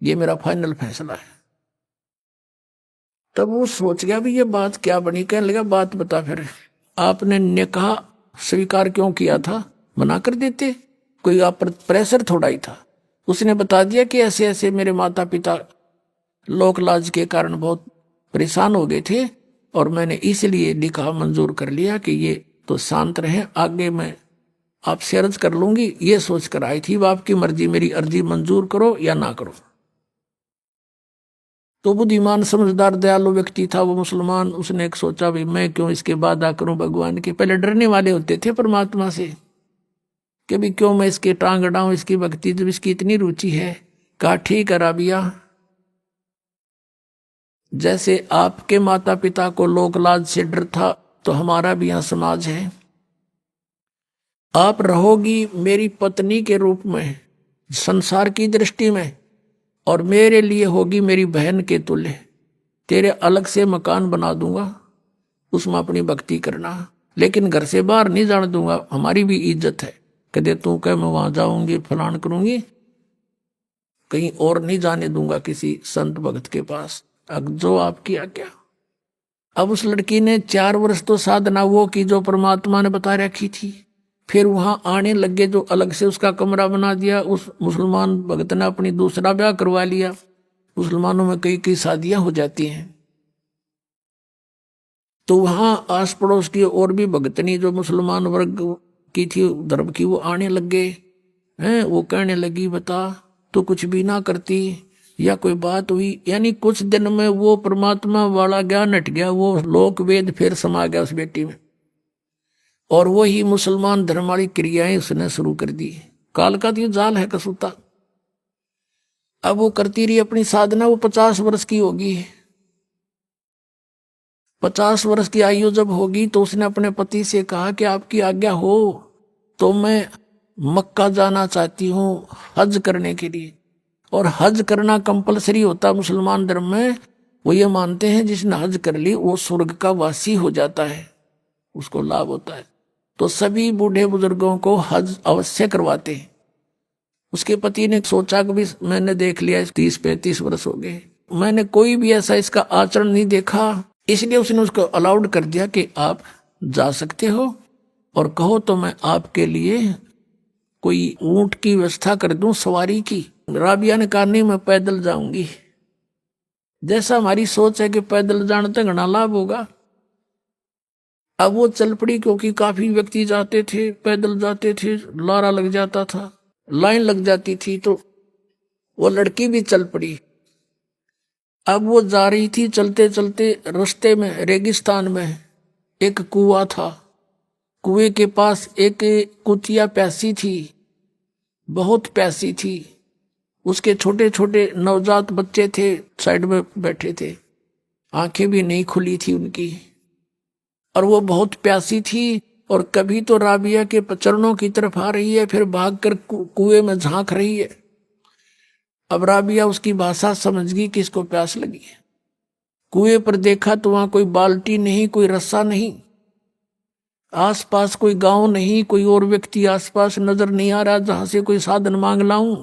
ये मेरा फाइनल फैसला है। तब वो सोच गया भी ये बात क्या बनी। कहने लगा बात बता, फिर आपने निकाह स्वीकार क्यों किया था, मना कर देते, कोई आप पर प्रेशर थोड़ा ही था। उसने बता दिया कि ऐसे ऐसे मेरे माता पिता लोक लाज के कारण बहुत परेशान हो गए थे और मैंने इसलिए निकाह मंजूर कर लिया कि ये तो शांत रहे, आगे मैं आपसे अर्ज कर लूंगी। ये सोच कर आई थी, आपकी मर्जी, मेरी अर्जी मंजूर करो या ना करो। तो बुद्धिमान समझदार दयालु व्यक्ति था वो मुसलमान। उसने एक सोचा भी मैं क्यों इसके वादा करूं भगवान के। पहले डरने वाले होते थे परमात्मा से कि भी क्यों मैं इसके टांग अड़ाऊं, इसकी भक्ति जब इसकी इतनी रुचि है। कहा ठीक है राबिया, जैसे आपके माता पिता को लोक लाज से डर था तो हमारा भी यहाँ समाज है। आप रहोगी मेरी पत्नी के रूप में संसार की दृष्टि में, और मेरे लिए होगी मेरी बहन के तुल्य। तेरे अलग से मकान बना दूंगा, उसमें अपनी भक्ति करना, लेकिन घर से बाहर नहीं जाने दूंगा, हमारी भी इज्जत है। कहते तू कह मैं वहां जाऊंगी फलान करूंगी, कहीं और नहीं जाने दूंगा किसी संत भगत के पास, जो आपकी आज्ञा। अब उस लड़की ने 4 वर्ष तो साधना वो की जो परमात्मा ने बता रखी थी। फिर वहां आने लगे, जो अलग से उसका कमरा बना दिया। उस मुसलमान भगत ने अपनी दूसरा ब्याह करवा लिया। मुसलमानों में कई कई शादियां हो जाती हैं। तो वहां आस पड़ोस की और भी भगतनी जो मुसलमान वर्ग की थी धर्म की, वो आने लगे हैं। वो कहने लगी बता तो कुछ भी ना करती या कोई बात हुई। यानी कुछ दिन में वो परमात्मा वाला ज्ञान हट गया, वो लोक वेद फिर समा गया उस बेटी में, और वही मुसलमान धर्म वाली क्रियाएं उसने शुरू कर दी। काल का तो जाल है कसूता। अब वो करती रही अपनी साधना। वो 50 वर्ष की होगी। 50 वर्ष की आयु जब होगी तो उसने अपने पति से कहा कि आपकी आज्ञा हो तो मैं मक्का जाना चाहती हूँ हज करने के लिए। और हज करना कंपलसरी होता मुसलमान धर्म में। वो ये मानते हैं जिसने हज कर ली वो स्वर्ग का वासी हो जाता है, उसको लाभ होता है। तो सभी बूढ़े बुजुर्गों को हज अवश्य करवाते हैं। उसके पति ने सोचा कि भी मैंने देख लिया 30-35 वर्ष हो गए, मैंने कोई भी ऐसा इसका आचरण नहीं देखा, इसलिए उसने उसको अलाउड कर दिया कि आप जा सकते हो और कहो तो मैं आपके लिए कोई ऊंट की व्यवस्था कर दूं सवारी की। राबिया ने कहा नहीं मैं पैदल जाऊंगी। जैसा हमारी सोच है कि पैदल जाने तक घना लाभ होगा। अब वो चल पड़ी, क्योंकि काफी व्यक्ति जाते थे, पैदल जाते थे, लारा लग जाता था, लाइन लग जाती थी, तो वो लड़की भी चल पड़ी। अब वो जा रही थी, चलते चलते रास्ते में रेगिस्तान में एक कुआं था। कुएं के पास एक कुतिया प्यासी थी, बहुत प्यासी थी। उसके छोटे छोटे नवजात बच्चे थे, साइड में बैठे थे, आंखें भी नहीं खुली थी उनकी, और वो बहुत प्यासी थी। और कभी तो राबिया के चरणों की तरफ आ रही है, फिर भागकर कुएं में झांक रही है। अब राबिया उसकी भाषा समझ गई कि इसको प्यास लगी है। कुएं पर देखा तो वहां कोई बाल्टी नहीं, कोई रस्सा नहीं, आसपास कोई गांव नहीं, कोई और व्यक्ति आसपास नजर नहीं आ रहा जहां से कोई साधन मांग लाऊं।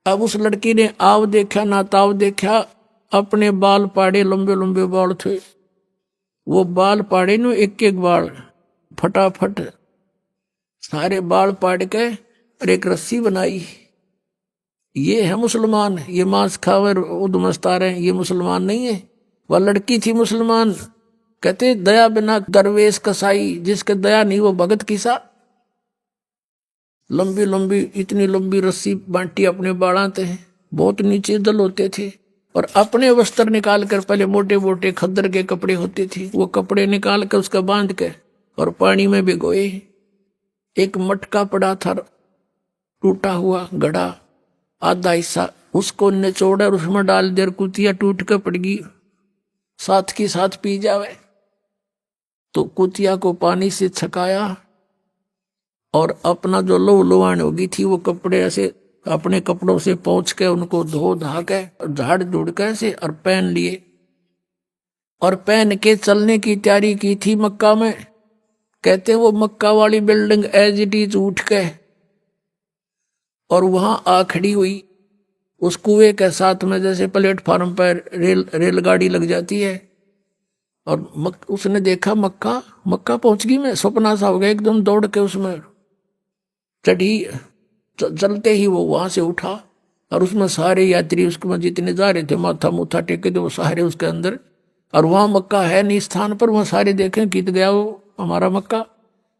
अब उस लड़की ने आव देखा ना ताव देखा, अपने बाल पाड़े, लंबे लंबे बाल थे, वो बाल पाड़े नो एक एक बाल फटाफट सारे बाल पाड़ के और एक रस्सी बनाई। ये है मुसलमान, ये मांस खावर उदमस्ता रहे, ये मुसलमान नहीं है। वह लड़की थी मुसलमान। कहते दया बिना दरवेश कसाई, जिसके दया नहीं वो भगत किसा। लंबी लंबी इतनी लंबी रस्सी बांटी अपने बाड़ा थे, बहुत नीचे जल होते थे, और अपने वस्त्र निकाल कर, पहले मोटे मोटे खद्दर के कपड़े होते थे, वो कपड़े निकाल कर उसका बांध कर और पानी में भिगोए। एक मटका पड़ा था टूटा हुआ घड़ा, आधा हिस्सा उसको निचोड़ और उसमें डाल दे, कुतिया टूट कर पड़ गई, साथ की साथ पी जावे। तो कुतिया को पानी से छकाया और अपना जो लहू लुहान होगी थी वो कपड़े ऐसे अपने कपड़ों से पोंछ के उनको धो धा के झाड़ झूड़ के ऐसे और पहन लिए, और पहन के चलने की तैयारी की थी मक्का में। कहते वो मक्का वाली बिल्डिंग एज इट इज उठ के और वहां आ खड़ी हुई उस कुएं के साथ में, जैसे प्लेटफार्म पर रेलगाड़ी लग जाती है। और उसने देखा मक्का पहुंच गई, मैं सपना सा हो गया, एकदम दौड़ के उसमें चढ़ी। चलते ही वो वहां से उठा और उसमें सारे यात्री उसके जितने जा रहे थे माथा मुथा टेके थे वो सारे उसके अंदर, और वहां मक्का है नहीं स्थान पर, वहां सारे देखें कित गया वो हमारा मक्का।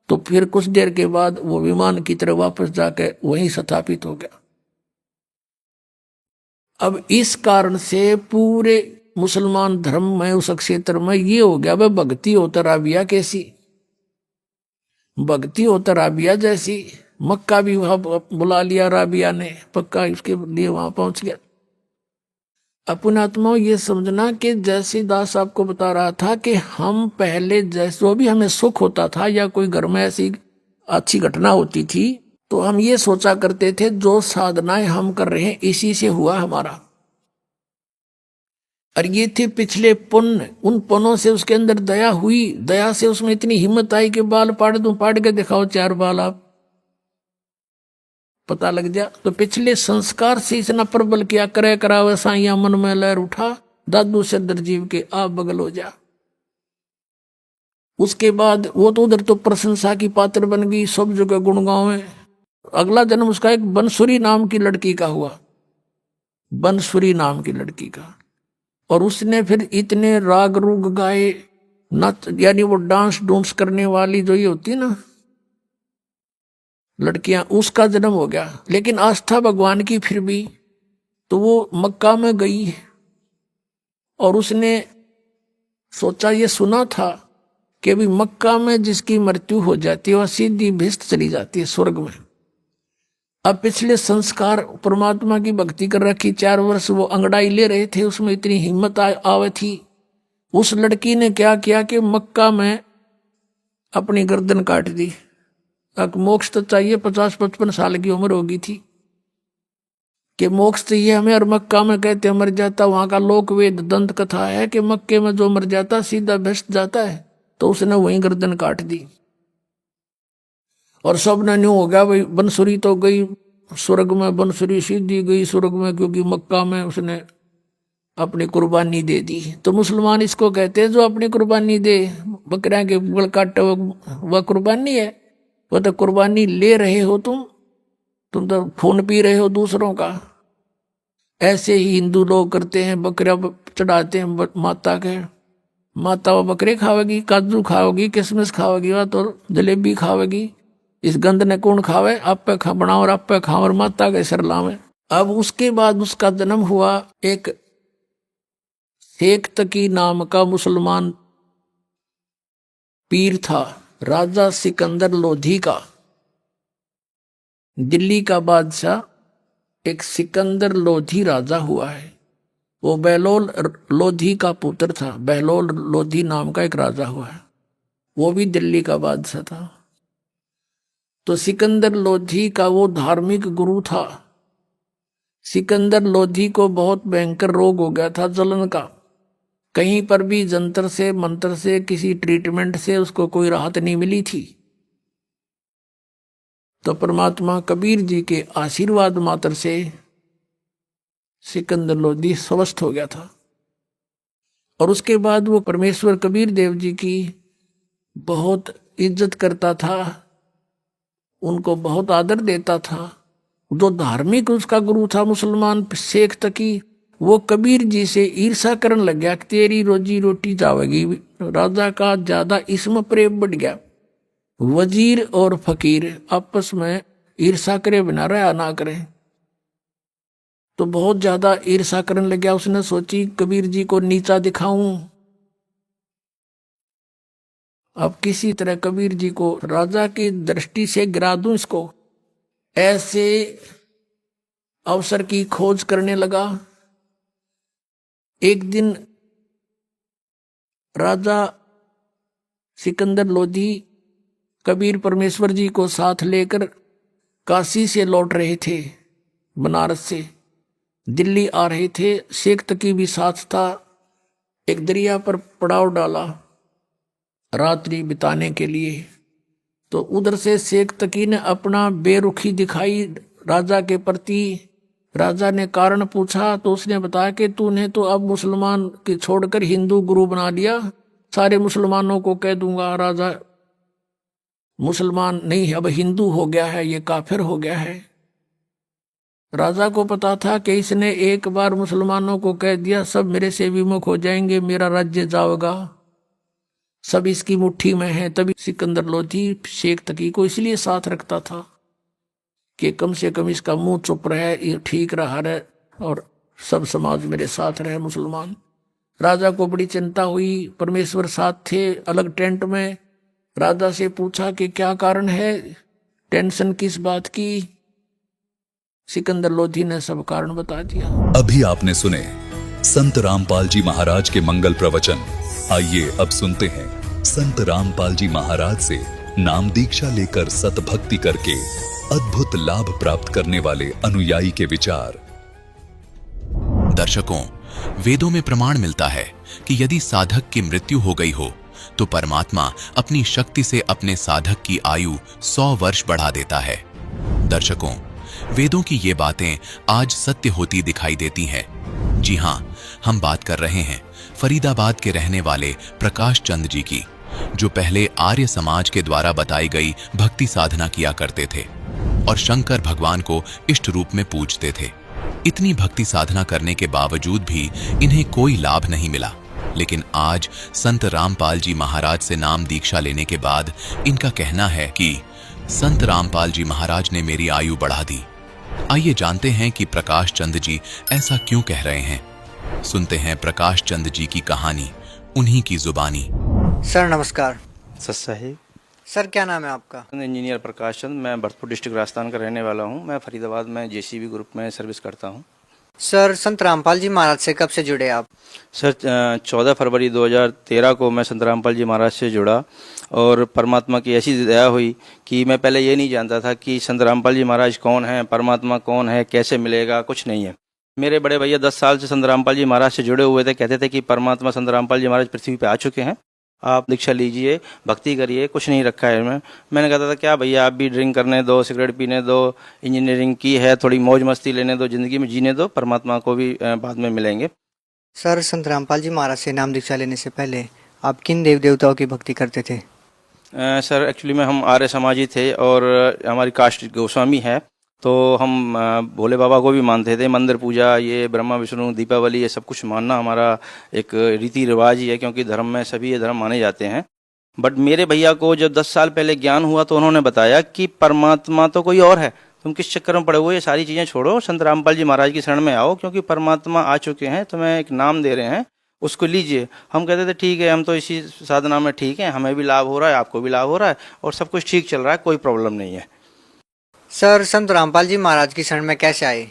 तो फिर कुछ देर के बाद वो विमान की तरह वापस जाके वहीं स्थापित हो गया। अब इस कारण से पूरे मुसलमान धर्म में उस क्षेत्र में ये हो गया, वह भक्ति होता राबिया कैसी, भक्ति होता राबिया जैसी। मक्का भी वहां बुला लिया राबिया ने, पक्का इसके लिए वहां पहुंच गया। अपने आत्माओं ये समझना कि जैसे दास आपको बता रहा था कि हम पहले जैसे जो भी हमें सुख होता था या कोई घर में ऐसी अच्छी घटना होती थी तो हम ये सोचा करते थे जो साधनाएं हम कर रहे हैं इसी से हुआ हमारा, और ये थे पिछले पुण्य। उन पुण्यों से उसके अंदर दया हुई, दया से उसमें इतनी हिम्मत आई कि बाल पाड़ दूं, पाड़ के दिखाओ 4 बाल, आप पता लग जा। तो पिछले संस्कार से इतना प्रबल किया करे करावे साइया मन में लहर उठा, दादू सिरदर जीव के आप बगल हो जा। उसके बाद वो तो उधर तो प्रशंसा की पात्र बन गई, सब जगह गुणगांव में। अगला जन्म उसका एक बनसुरी नाम की लड़की का हुआ, बनसुरी नाम की लड़की का, और उसने फिर इतने राग रूग गाए, नच यानी वो डांस डूंस करने वाली जो ये होती है ना लड़कियां, उसका जन्म हो गया। लेकिन आस्था भगवान की फिर भी, तो वो मक्का में गई और उसने सोचा, ये सुना था कि अभी मक्का में जिसकी मृत्यु हो जाती है वह सीधी भिस्त चली जाती है स्वर्ग में। अब पिछले संस्कार परमात्मा की भक्ति कर रखी, 4 वर्ष वो अंगड़ाई ले रहे थे, उसमें इतनी हिम्मत आवे थी। उस लड़की ने क्या किया कि मक्का में अपनी गर्दन काट दी। अब मोक्ष तो चाहिए, 50-55 साल की उम्र होगी थी कि मोक्ष चाहिए हमें, और मक्का में कहते मर जाता, वहां का लोक वेद दंत कथा है कि मक्के में जो मर जाता सीधा भ्रष्ट जाता है। तो उसने वहीं गर्दन काट दी और सब ने न्यू हो गया, भाई बनसुरी तो गई स्वर्ग में, बनसुरी सीधी गई स्वर्ग में, क्योंकि मक्का में उसने अपनी कुर्बानी दे दी। तो मुसलमान इसको कहते हैं जो अपनी कुर्बानी दे, बकरियां के गल काटे वह कुर्बानी है। वो तो कुर्बानी ले रहे हो तुम तो खून पी रहे हो दूसरों का। ऐसे ही हिंदू लोग करते हैं, बकरियां चढ़ाते हैं माता के, माता वो बकरे खावेगी, काजू खाओगी, किशमिश खाओगी, वह तो जलेबी खावेगी। इस गंद ने कौन खावे, आप पे खा बनाओ और आप पे खाओ और माता के सिर लावे। अब उसके बाद उसका जन्म हुआ एक शेख तकी नाम का मुसलमान पीर था, राजा सिकंदर लोधी का, दिल्ली का बादशाह एक सिकंदर लोधी राजा हुआ है। वो बहलोल लोधी का पुत्र था, बहलोल लोधी नाम का एक राजा हुआ है, वो भी दिल्ली का बादशाह था। तो सिकंदर लोधी का वो धार्मिक गुरु था। सिकंदर लोधी को बहुत भयंकर रोग हो गया था जलन का, कहीं पर भी जंतर से मंत्र से किसी ट्रीटमेंट से उसको कोई राहत नहीं मिली थी। तो परमात्मा कबीर जी के आशीर्वाद मात्र से सिकंदर लोधी स्वस्थ हो गया था। और उसके बाद वो परमेश्वर कबीर देव जी की बहुत इज्जत करता था, उनको बहुत आदर देता था। जो धार्मिक उसका गुरु था मुसलमान शेख तकी, वो कबीर जी से ईर्षा करने लग गया, तेरी रोजी रोटी जावेगी। राजा का ज्यादा इसमें प्रेम बढ़ गया। वजीर और फकीर आपस में ईर्षा करे बिना रहा ना करे। तो बहुत ज्यादा ईर्षा करने लग गया। उसने सोची कबीर जी को नीचा दिखाऊं। अब किसी तरह कबीर जी को राजा की दृष्टि से गिरा दूं इसको। ऐसे अवसर की खोज करने लगा। एक दिन राजा सिकंदर लोधी कबीर परमेश्वर जी को साथ लेकर काशी से लौट रहे थे, बनारस से दिल्ली आ रहे थे। शेख तकी भी साथ था। एक दरिया पर पड़ाव डाला रात्रि बिताने के लिए। तो उधर से शेख तकी ने अपना बेरुखी दिखाई राजा के प्रति। राजा ने कारण पूछा तो उसने बताया कि तूने तो अब मुसलमान की छोड़कर हिंदू गुरु बना लिया, सारे मुसलमानों को कह दूंगा राजा मुसलमान नहीं अब हिंदू हो गया है, ये काफिर हो गया है। राजा को पता था कि इसने एक बार मुसलमानों को कह दिया सब मेरे से विमुख हो जाएंगे, मेरा राज्य जाएगा, सब इसकी मुट्ठी में है। तभी सिकंदर लोधी शेख तकी को इसलिए साथ रखता था कि कम से कम इसका मुंह चुप रहे, ये ठीक रहा रहे और सब समाज मेरे साथ रहे मुसलमान। राजा को बड़ी चिंता हुई। परमेश्वर साथ थे अलग टेंट में। राजा से पूछा कि क्या कारण है, टेंशन किस बात की। सिकंदर लोधी ने सब कारण बता दिया। अभी आपने सुने संत रामपाल जी महाराज के मंगल प्रवचन। आइए अब सुनते हैं संत रामपाल जी महाराज से नाम दीक्षा लेकर सतभक्ति करके अद्भुत लाभ प्राप्त करने वाले अनुयायी के विचार। दर्शकों, वेदों में प्रमाण मिलता है कि यदि साधक की मृत्यु हो गई हो तो परमात्मा अपनी शक्ति से अपने साधक की आयु 100 वर्ष बढ़ा देता है। दर्शकों, वेदों की ये बातें आज सत्य होती दिखाई देती हैं। जी हां, हम बात कर रहे हैं फरीदाबाद के रहने वाले प्रकाश चंद जी की, जो पहले आर्य समाज के द्वारा बताई गई भक्ति साधना किया करते थे और शंकर भगवान को इष्ट रूप में पूजते थे। इतनी भक्ति साधना करने के बावजूद भी इन्हें कोई लाभ नहीं मिला। लेकिन आज संत रामपाल जी महाराज से नाम दीक्षा लेने के बाद इनका कहना है कि संत रामपाल जी महाराज ने मेरी आयु बढ़ा दी। आइए जानते हैं कि प्रकाश चंद जी ऐसा क्यों कह रहे हैं। सुनते हैं प्रकाश चंद जी की कहानी, उन्हीं की जुबानी। सर नमस्कार। साहिब सर क्या नाम है आपका? इंजीनियर प्रकाश चंद, मैं भरतपुर डिस्ट्रिक्ट राजस्थान का रहने वाला हूं। मैं फरीदाबाद में जेसीबी ग्रुप में सर्विस करता हूं। सर संत रामपाल जी महाराज से कब से जुड़े आप? सर 14 फरवरी 2013 को मैं संत रामपाल जी महाराज से जुड़ा और परमात्मा की ऐसी दया हुई कि मैं पहले ये नहीं जानता था कि संत रामपाल जी महाराज कौन है, परमात्मा कौन है, कैसे मिलेगा, कुछ नहीं है। मेरे बड़े भैया 10 साल से संत रामपाल जी महाराज से जुड़े हुए थे। कहते थे कि परमात्मा संत रामपाल जी महाराज पृथ्वी पे आ चुके हैं, आप दीक्षा लीजिए, भक्ति करिए, कुछ नहीं रखा है इनमें। मैंने कहता था क्या भैया आप भी ड्रिंक करने दो, सिगरेट पीने दो, इंजीनियरिंग की है, थोड़ी मौज मस्ती लेने दो, जिंदगी में जीने दो, परमात्मा को भी बाद में मिलेंगे। सर संत रामपाल जी महाराज से नाम दीक्षा लेने से पहले आप किन देव देवताओं की भक्ति करते थे? सर एक्चुअली में हम आर्य समाजी थे और हमारी कास्ट गोस्वामी है, तो हम भोले बाबा को भी मानते थे। मंदिर पूजा, ये ब्रह्मा विष्णु दीपावली, ये सब कुछ मानना हमारा एक रीति रिवाज ही है, क्योंकि धर्म में सभी ये धर्म माने जाते हैं। बट मेरे भैया को जब 10 साल पहले ज्ञान हुआ तो उन्होंने बताया कि परमात्मा तो कोई और है, तुम किस चक्कर में पड़े हुए, ये सारी चीज़ें छोड़ो, संत रामपाल जी महाराज की शरण में आओ, क्योंकि परमात्मा आ चुके हैं, तुम्हें एक नाम दे रहे हैं, उसको लीजिए। हम कहते थे ठीक है, हम तो इसी साधना में ठीक है, हमें भी लाभ हो रहा है, आपको भी लाभ हो रहा है और सब कुछ ठीक चल रहा है, कोई प्रॉब्लम नहीं है। सर संत रामपाल जी महाराज की शरण में कैसे आए?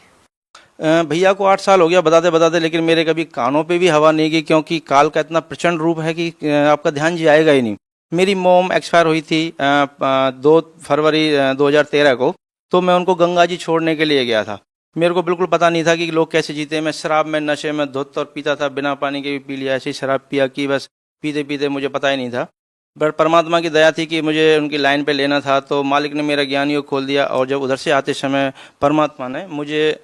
भैया को 8 साल हो गया बताते बताते, लेकिन मेरे कभी कानों पे भी हवा नहीं गई, क्योंकि काल का इतना प्रचंड रूप है कि आपका ध्यान जी आएगा ही नहीं। मेरी मॉम एक्सपायर हुई थी 2 फरवरी 2013 को, तो मैं उनको गंगा जी छोड़ने के लिए गया था। मेरे को बिल्कुल पता नहीं था कि लोग कैसे जीते। मैं शराब में, नशे में धुत और पीता था, बिना पानी के भी पी लिया, ऐसे ही शराब पिया कि बस पीते पीते मुझे पता ही नहीं था। बट परमात्मा की दया थी कि मुझे उनकी लाइन पे लेना था, तो मालिक ने मेरा ज्ञान योग खोल दिया। और जब उधर से आते समय परमात्मा ने मुझे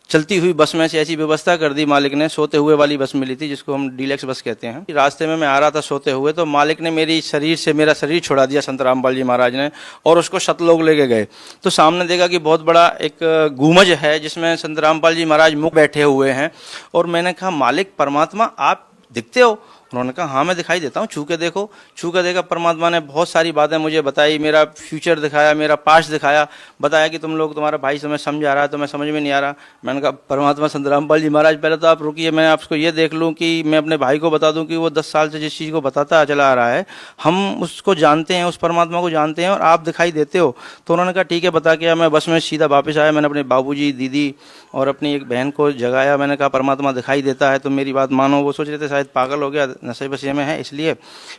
चलती हुई बस में से ऐसी व्यवस्था कर दी, मालिक ने सोते हुए वाली बस मिली थी, जिसको हम डीलक्स बस कहते हैं। रास्ते में मैं आ रहा था सोते हुए, तो मालिक ने मेरी शरीर से मेरा शरीर छुड़ा दिया संत रामपाल जी महाराज ने, और उसको सतलोक लेके गए। तो सामने देखा कि बहुत बड़ा एक गुमज है जिसमें संत रामपाल जी महाराज मुख बैठे हुए हैं। और मैंने कहा मालिक परमात्मा आप दिखते हो? उन्होंने कहा हाँ मैं दिखाई देता हूँ, छू के देखो। छू के देखा, परमात्मा ने बहुत सारी बातें मुझे बताई, मेरा फ्यूचर दिखाया, मेरा पास्ट दिखाया, बताया कि तुम लोग, तुम्हारा भाई समय समझा रहा है तो मैं समझ में नहीं आ रहा। मैंने कहा परमात्मा संत रामपाल जी महाराज पहले तो आप रुकिए, मैं आपको ये देख लूँ कि मैं अपने भाई को बता दूँ कि वो 10 साल से जिस चीज़ को बताता चला आ रहा है हम उसको जानते हैं, उस परमात्मा को जानते हैं और आप दिखाई देते हो। तो उन्होंने कहा ठीक है बता के। मैं बस में सीधा वापस आया, मैंने अपने बाबूजी, दीदी और अपनी एक बहन को जगाया। मैंने कहा परमात्मा दिखाई देता है तो मेरी बात मानो। वो सोच रहे थे शायद पागल हो गया, नशे बसे में है, इसलिए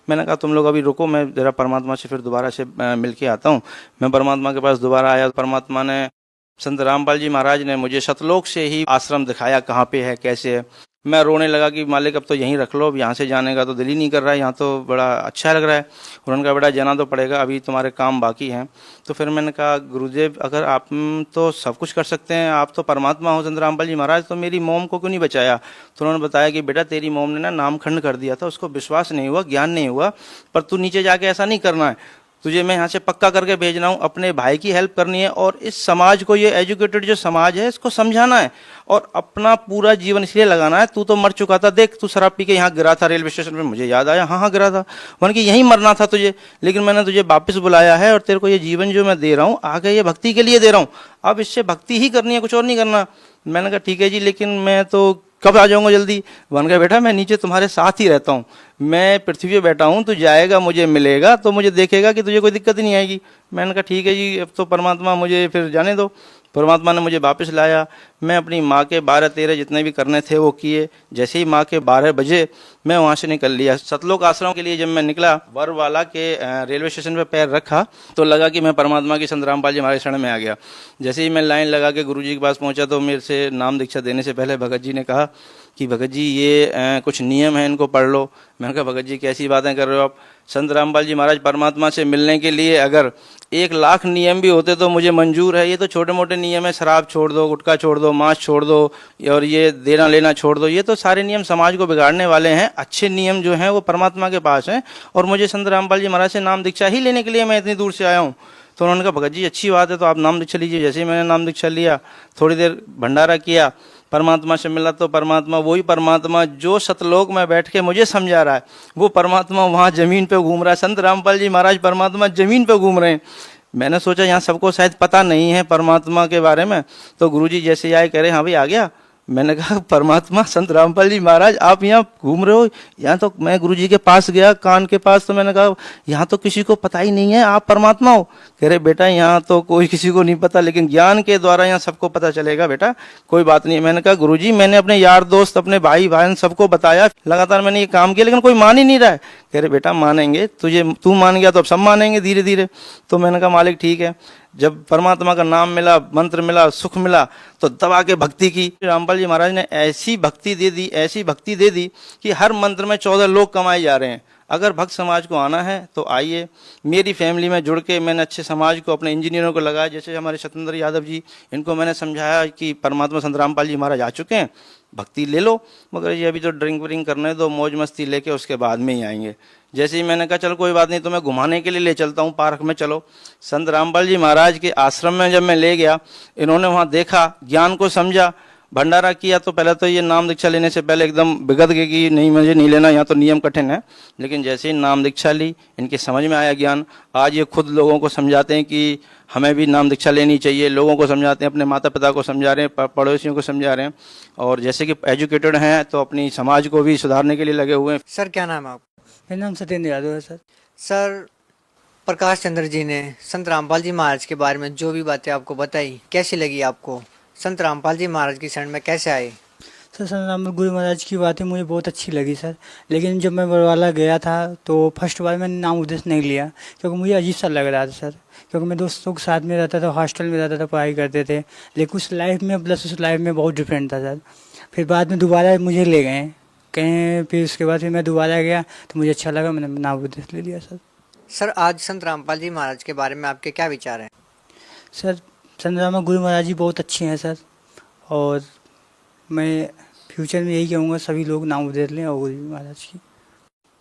मैंने कहा तुम लोग अभी रुको, मैं जरा परमात्मा से फिर दोबारा से मिल के आता हूँ। मैं परमात्मा के पास दोबारा आया, परमात्मा ने, संत रामपाल जी महाराज ने मुझे सतलोक से ही आश्रम दिखाया कहाँ पे है, कैसे है। मैं रोने लगा कि मालिक अब तो यहीं रख लो, अब यहाँ से जाने का तो दिल ही नहीं कर रहा है, यहाँ तो बड़ा अच्छा लग रहा है। उन्होंने कहा बेटा जाना तो पड़ेगा, अभी तुम्हारे काम बाकी हैं। तो फिर मैंने कहा गुरुदेव अगर आप तो सब कुछ कर सकते हैं, आप तो परमात्मा हो संत रामपाल जी महाराज, तो मेरी मोम को क्यों नहीं बचाया। तो उन्होंने बताया कि बेटा तेरी मोम ने ना नामखंड कर दिया था, उसको विश्वास नहीं हुआ, ज्ञान नहीं हुआ, पर तू नीचे जाके ऐसा नहीं करना है, तुझे मैं यहाँ से पक्का करके भेज रहा हूँ, अपने भाई की हेल्प करनी है और इस समाज को, ये एजुकेटेड जो समाज है इसको समझाना है और अपना पूरा जीवन इसलिए लगाना है। तू तो मर चुका था, देख तू शराब पी के यहाँ गिरा था रेलवे स्टेशन पे, मुझे याद आया हाँ गिरा था, मैंने कि यहीं मरना था तुझे, लेकिन मैंने तुझे वापस बुलाया है और तेरे को ये जीवन जो मैं दे रहा हूँ आगे ये भक्ति के लिए दे रहा हूँ, अब इससे भक्ति ही करनी है, कुछ और नहीं करना। मैंने कहा ठीक है जी, लेकिन मैं तो कब आ जाऊंगा जल्दी। बन गया बेटा मैं नीचे तुम्हारे साथ ही रहता हूँ, मैं पृथ्वी पे बैठा हूँ, तू जाएगा मुझे मिलेगा तो मुझे देखेगा कि तुझे कोई दिक्कत ही नहीं आएगी। मैंने कहा ठीक है जी, अब तो परमात्मा मुझे फिर जाने दो। परमात्मा ने मुझे वापस लाया, मैं अपनी माँ के 12-13 जितने भी करने थे वो किए। जैसे ही माँ के 12 बजे मैं वहाँ से निकल लिया। सतलोक आश्रम के लिए जब मैं निकला, बरवाला के रेलवे स्टेशन पर पैर रखा तो लगा कि मैं परमात्मा की संत रामपाल जी महाराज शरण में आ गया। जैसे ही मैं लाइन लगा के गुरु जी के पास पहुँचा तो मेरे से नाम दीक्षा देने से पहले भगत जी ने कहा कि भगत जी ये कुछ नियम है, इनको पढ़ लो। मैंने कहा भगत जी कैसी बातें कर रहे हो आप, संत रामपाल जी महाराज परमात्मा से मिलने के लिए अगर 1 लाख नियम भी होते तो मुझे मंजूर है, ये तो छोटे मोटे नियम है, शराब छोड़ दो, गुटखा छोड़ दो, मांस छोड़ दो और ये देना लेना छोड़ दो, ये तो सारे नियम समाज को बिगाड़ने वाले हैं। अच्छे नियम जो हैं वो परमात्मा के पास हैं और मुझे संत रामपाल जी महाराज से नाम दीक्षा ही लेने के लिए मैं इतनी दूर से आया हूँ। तो उन्होंने कहा भगत जी अच्छी बात है, तो आप नाम दीक्षा लीजिए। जैसे ही मैंने नाम दीक्षा लिया, थोड़ी देर भंडारा किया, परमात्मा से मिला तो परमात्मा वही परमात्मा जो सतलोक में बैठ के मुझे समझा रहा है, वो परमात्मा वहाँ जमीन पे घूम रहा है। संत रामपाल जी महाराज परमात्मा जमीन पे घूम रहे हैं। मैंने सोचा यहाँ सबको शायद पता नहीं है परमात्मा के बारे में, तो गुरुजी जैसे ही आए कह रहे हाँ भाई आ गया। मैंने कहा परमात्मा संत रामपाल जी महाराज आप यहाँ घूम रहे हो, यहाँ तो मैं गुरुजी के पास गया कान के पास, तो मैंने कहा यहाँ तो किसी को पता ही नहीं है आप परमात्मा हो। कह रहे बेटा यहाँ तो कोई किसी को नहीं पता, लेकिन ज्ञान के द्वारा यहाँ सबको पता चलेगा बेटा, कोई बात नहीं। मैंने कहा गुरुजी मैंने अपने यार दोस्त, अपने भाई बहन सबको बताया, लगातार मैंने ये काम किया लेकिन कोई मान ही नहीं रहा है। कह रहे बेटा मानेंगे, तू मान गया तो अब सब मानेंगे धीरे धीरे। तो मैंने कहा मालिक ठीक है। जब परमात्मा का नाम मिला, मंत्र मिला, सुख मिला तो दबा के भक्ति की। रामपाल जी महाराज ने ऐसी भक्ति दे दी, ऐसी भक्ति दे दी कि हर मंत्र में 14 लोग कमाए जा रहे हैं। अगर भक्त समाज को आना है तो आइए, मेरी फैमिली में जुड़ के मैंने अच्छे समाज को, अपने इंजीनियरों को लगाया, जैसे हमारे सत्येंद्र यादव जी, इनको मैंने समझाया कि परमात्मा संत रामपाल जी महाराज आ चुके हैं, भक्ति ले लो, मगर ये अभी तो ड्रिंक व्रिंक करने दो, मौज मस्ती लेके उसके बाद में ही आएंगे। जैसे ही मैंने कहा चल कोई बात नहीं, तो मैं घुमाने के लिए ले चलता हूँ पार्क में, चलो। संत रामपाल जी महाराज के आश्रम में जब मैं ले गया, इन्होंने वहाँ देखा, ज्ञान को समझा, भंडारा किया। तो पहले तो ये नाम दीक्षा लेने से पहले एकदम बिगड़ गए कि नहीं मुझे नहीं लेना, यहाँ तो नियम कठिन है। लेकिन जैसे ही नाम दीक्षा ली, इनके समझ में आया ज्ञान। आज ये खुद लोगों को समझाते हैं कि हमें भी नाम दीक्षा लेनी चाहिए, लोगों को समझाते हैं, अपने माता पिता को समझा रहे हैं, पड़ोसियों को समझा रहे हैं, और जैसे कि एजुकेटेड हैं तो अपनी समाज को भी सुधारने के लिए लगे हुए हैं। सर क्या नाम है आपका? मेरा नाम सत्येंद्र यादव है सर। सर प्रकाश चंद्र जी ने संत रामपाल जी महाराज के बारे में जो भी बातें आपको बताई, कैसी लगी आपको? संत रामपाल जी महाराज की शरण में कैसे आए? सर संत रामपाल गुरु महाराज की बातें मुझे बहुत अच्छी लगी सर, लेकिन जब मैं बरवाला गया था तो फर्स्ट बार मैंने नाम उद्देश्य नहीं लिया, क्योंकि मुझे अजीब सा लग रहा था सर, क्योंकि मैं दोस्तों के साथ में रहता था, हॉस्टल में रहता था, पढ़ाई करते थे, लेकिन उस लाइफ में प्लस उस लाइफ में बहुत डिफरेंट था सर। फिर बाद में दोबारा मुझे ले गए कहीं, फिर उसके बाद फिर मैं दोबारा गया तो मुझे अच्छा लगा, मैंने नाम उद्देश्य ले लिया सर। सर आज संत रामपाल जी महाराज के बारे में आपके क्या विचार हैं? सर संत रामपाल गुरु महाराज जी बहुत अच्छे हैं सर, और मैं फ्यूचर में यही कहूँगा सभी लोग नाम उदेर लें और गुरु जी महाराज की।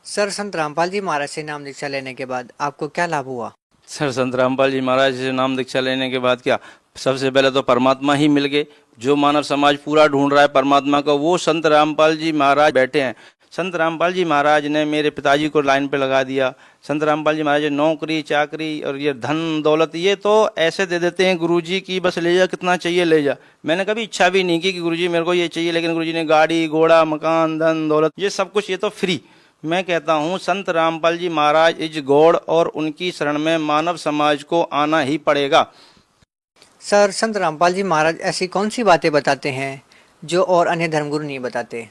सर संत रामपाल जी महाराज से नाम दीक्षा लेने के बाद आपको क्या लाभ हुआ? सर संत रामपाल जी महाराज से नाम दीक्षा लेने के बाद क्या, सबसे पहले तो परमात्मा ही मिल गए। जो मानव समाज पूरा ढूंढ रहा है परमात्मा को, वो संत रामपाल जी महाराज बैठे हैं। संत रामपाल जी महाराज ने मेरे पिताजी को लाइन पे लगा दिया। संत रामपाल जी महाराज ने नौकरी चाकरी और ये धन दौलत ये तो ऐसे दे देते हैं गुरुजी की बस ले जा, कितना चाहिए ले जा। मैंने कभी इच्छा भी नहीं की कि गुरुजी मेरे को ये चाहिए, लेकिन गुरुजी ने गाड़ी घोड़ा मकान धन दौलत ये सब कुछ ये तो फ्री। मैं कहता हूँ संत रामपाल जी महाराज इज गॉड और उनकी शरण में मानव समाज को आना ही पड़ेगा। सर, संत रामपाल जी महाराज ऐसी कौन सी बातें बताते हैं जो और अन्य धर्मगुरु नहीं बताते?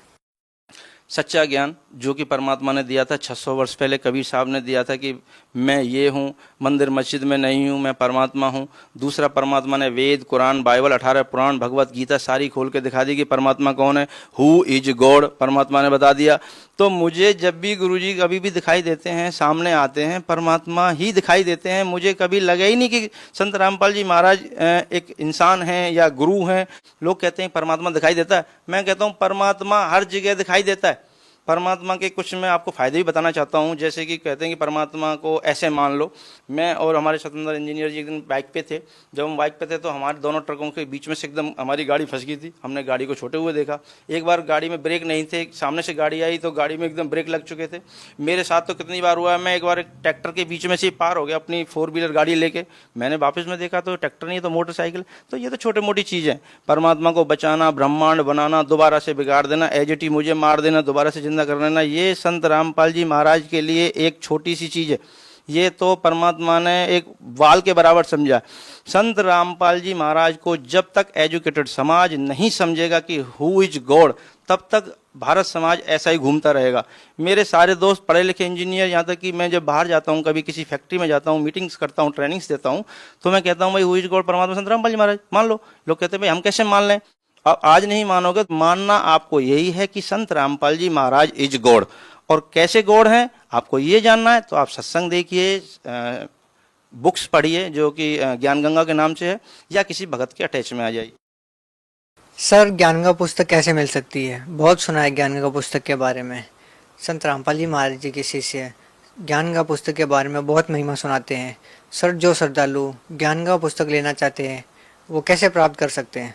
सच्चा ज्ञान जो कि परमात्मा ने दिया था 600 वर्ष पहले, कबीर साहब ने दिया था कि मैं ये हूँ, मंदिर मस्जिद में नहीं हूँ, मैं परमात्मा हूँ। दूसरा, परमात्मा ने वेद कुरान बाइबल 18 पुराण भगवत गीता सारी खोल के दिखा दी कि परमात्मा कौन है, हु इज गॉड, परमात्मा ने बता दिया। तो मुझे जब भी गुरुजी कभी भी दिखाई देते हैं, सामने आते हैं, परमात्मा ही दिखाई देते हैं। मुझे कभी लगा ही नहीं कि संत रामपाल जी महाराज एक इंसान हैं या गुरु हैं। लोग कहते हैं परमात्मा दिखाई देता है, मैं कहता हूँ परमात्मा हर जगह दिखाई देता है। परमात्मा के कुछ मैं आपको फ़ायदे भी बताना चाहता हूँ। जैसे कि कहते हैं कि परमात्मा को ऐसे मान लो, मैं और हमारे स्वतंत्र इंजीनियर जी एक दिन बाइक पे थे। जब हम बाइक पे थे तो हमारे दोनों ट्रकों के बीच में से एकदम हमारी गाड़ी फंस गई थी। हमने गाड़ी को छोटे हुए देखा। एक बार गाड़ी में ब्रेक नहीं थे, सामने से गाड़ी आई तो गाड़ी में एकदम ब्रेक लग चुके थे। मेरे साथ तो कितनी बार हुआ है, मैं एक बार एक ट्रैक्टर के बीच में से पार हो गया अपनी 4 व्हीलर गाड़ी लेके। मैंने वापस में देखा तो ट्रैक्टर नहीं तो मोटरसाइकिल। तो ये तो छोटी मोटी चीज़ है। परमात्मा को बचाना, ब्रह्मांड बनाना, दोबारा से बिगाड़ देना, एजटी मुझे मार देना, दोबारा से जिंदा कर लेना, ये संत रामपाल जी महाराज के लिए एक छोटी सी चीज है। ये तो परमात्मा ने एक वाल के बराबर समझा। संत रामपाल जी महाराज को जब तक एजुकेटेड समाज नहीं समझेगा कि हु इज गॉड, तब तक भारत समाज ऐसा ही घूमता रहेगा। मेरे सारे दोस्त पढ़े लिखे इंजीनियर, यहाँ तक कि मैं जब बाहर जाता हूँ, कभी किसी फैक्ट्री में जाता हूँ, मीटिंग्स करता हूँ, ट्रेनिंग्स देता हूँ, तो मैं कहता हूँ भाई हु इज गॉड परमात्मा संत रामपाल जी महाराज मान लो। लोग कहते हैं भाई हम कैसे मान लें? अब आज नहीं मानोगे, मानना आपको यही है कि संत रामपाल जी महाराज इज गॉड। और कैसे गॉड हैं आपको ये जानना है तो आप सत्संग देखिए, बुक्स पढ़िए जो कि ज्ञान गंगा के नाम से है, या किसी भगत के अटैच में आ जाइए। सर, ज्ञान गंगा पुस्तक कैसे मिल सकती है? बहुत सुना है ज्ञान गंगा पुस्तक के बारे में। संत रामपाल जी महाराज जी के शिष्य ज्ञान गंगा पुस्तक के बारे में बहुत महिमा सुनाते हैं। सर, जो श्रद्धालु ज्ञान गंगा पुस्तक लेना चाहते हैं वो कैसे प्राप्त कर सकते हैं?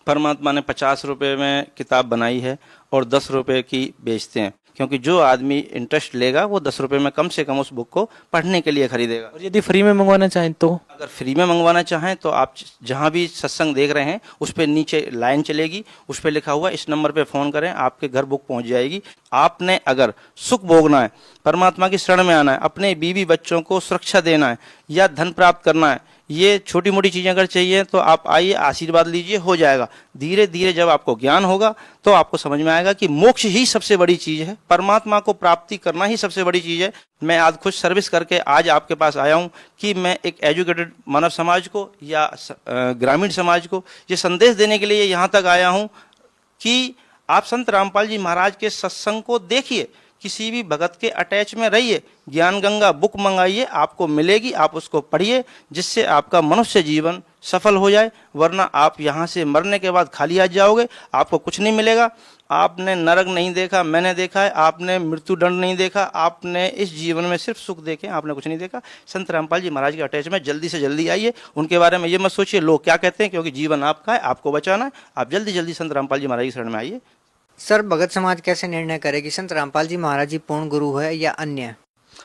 परमात्मा ने 50 रुपये में किताब बनाई है और 10 रुपये की बेचते हैं, क्योंकि जो आदमी इंटरेस्ट लेगा वो 10 रुपये में कम से कम उस बुक को पढ़ने के लिए खरीदेगा। और यदि फ्री में मंगवाना चाहें तो? अगर फ्री में मंगवाना चाहें तो आप जहां भी सत्संग देख रहे हैं उस पर नीचे लाइन चलेगी, उस पर लिखा हुआ इस नंबर पे फ़ोन करें, आपके घर बुक पहुंच जाएगी। आपने अगर सुख भोगना है, परमात्मा की शरण में आना है, अपने बीवी बच्चों को सुरक्षा देना है या धन प्राप्त करना है, ये छोटी मोटी चीज़ें अगर चाहिए तो आप आइए, आशीर्वाद लीजिए, हो जाएगा। धीरे धीरे जब आपको ज्ञान होगा तो आपको समझ में आएगा कि मोक्ष ही सबसे बड़ी चीज़ है, परमात्मा को प्राप्ति करना ही सबसे बड़ी चीज़ है। मैं आज खुद सर्विस करके आज आपके पास आया हूँ कि मैं एक एजुकेटेड मानव समाज को या ग्रामीण समाज को ये संदेश देने के लिए यहाँ तक आया हूँ कि आप संत रामपाल जी महाराज के सत्संग को देखिए, किसी भी भगत के अटैच में रहिए, ज्ञान गंगा बुक मंगाइए, आपको मिलेगी, आप उसको पढ़िए, जिससे आपका मनुष्य जीवन सफल हो जाए। वरना आप यहाँ से मरने के बाद खाली हाथ जाओगे, आपको कुछ नहीं मिलेगा। आपने नरक नहीं देखा, मैंने देखा है। आपने मृत्यु दंड नहीं देखा, आपने इस जीवन में सिर्फ सुख देखे, आपने कुछ नहीं देखा। संत रामपाल जी महाराज के अटैच में जल्दी से जल्दी आइए। उनके बारे में ये मत सोचिए लोग क्या कहते हैं, क्योंकि जीवन आपका है, आपको बचाना है। आप जल्दी जल्दी संत रामपाल जी महाराज की शरण में आइए। सर, भगत समाज कैसे निर्णय करे कि संत रामपाल जी महाराज जी पूर्ण गुरु है या अन्य?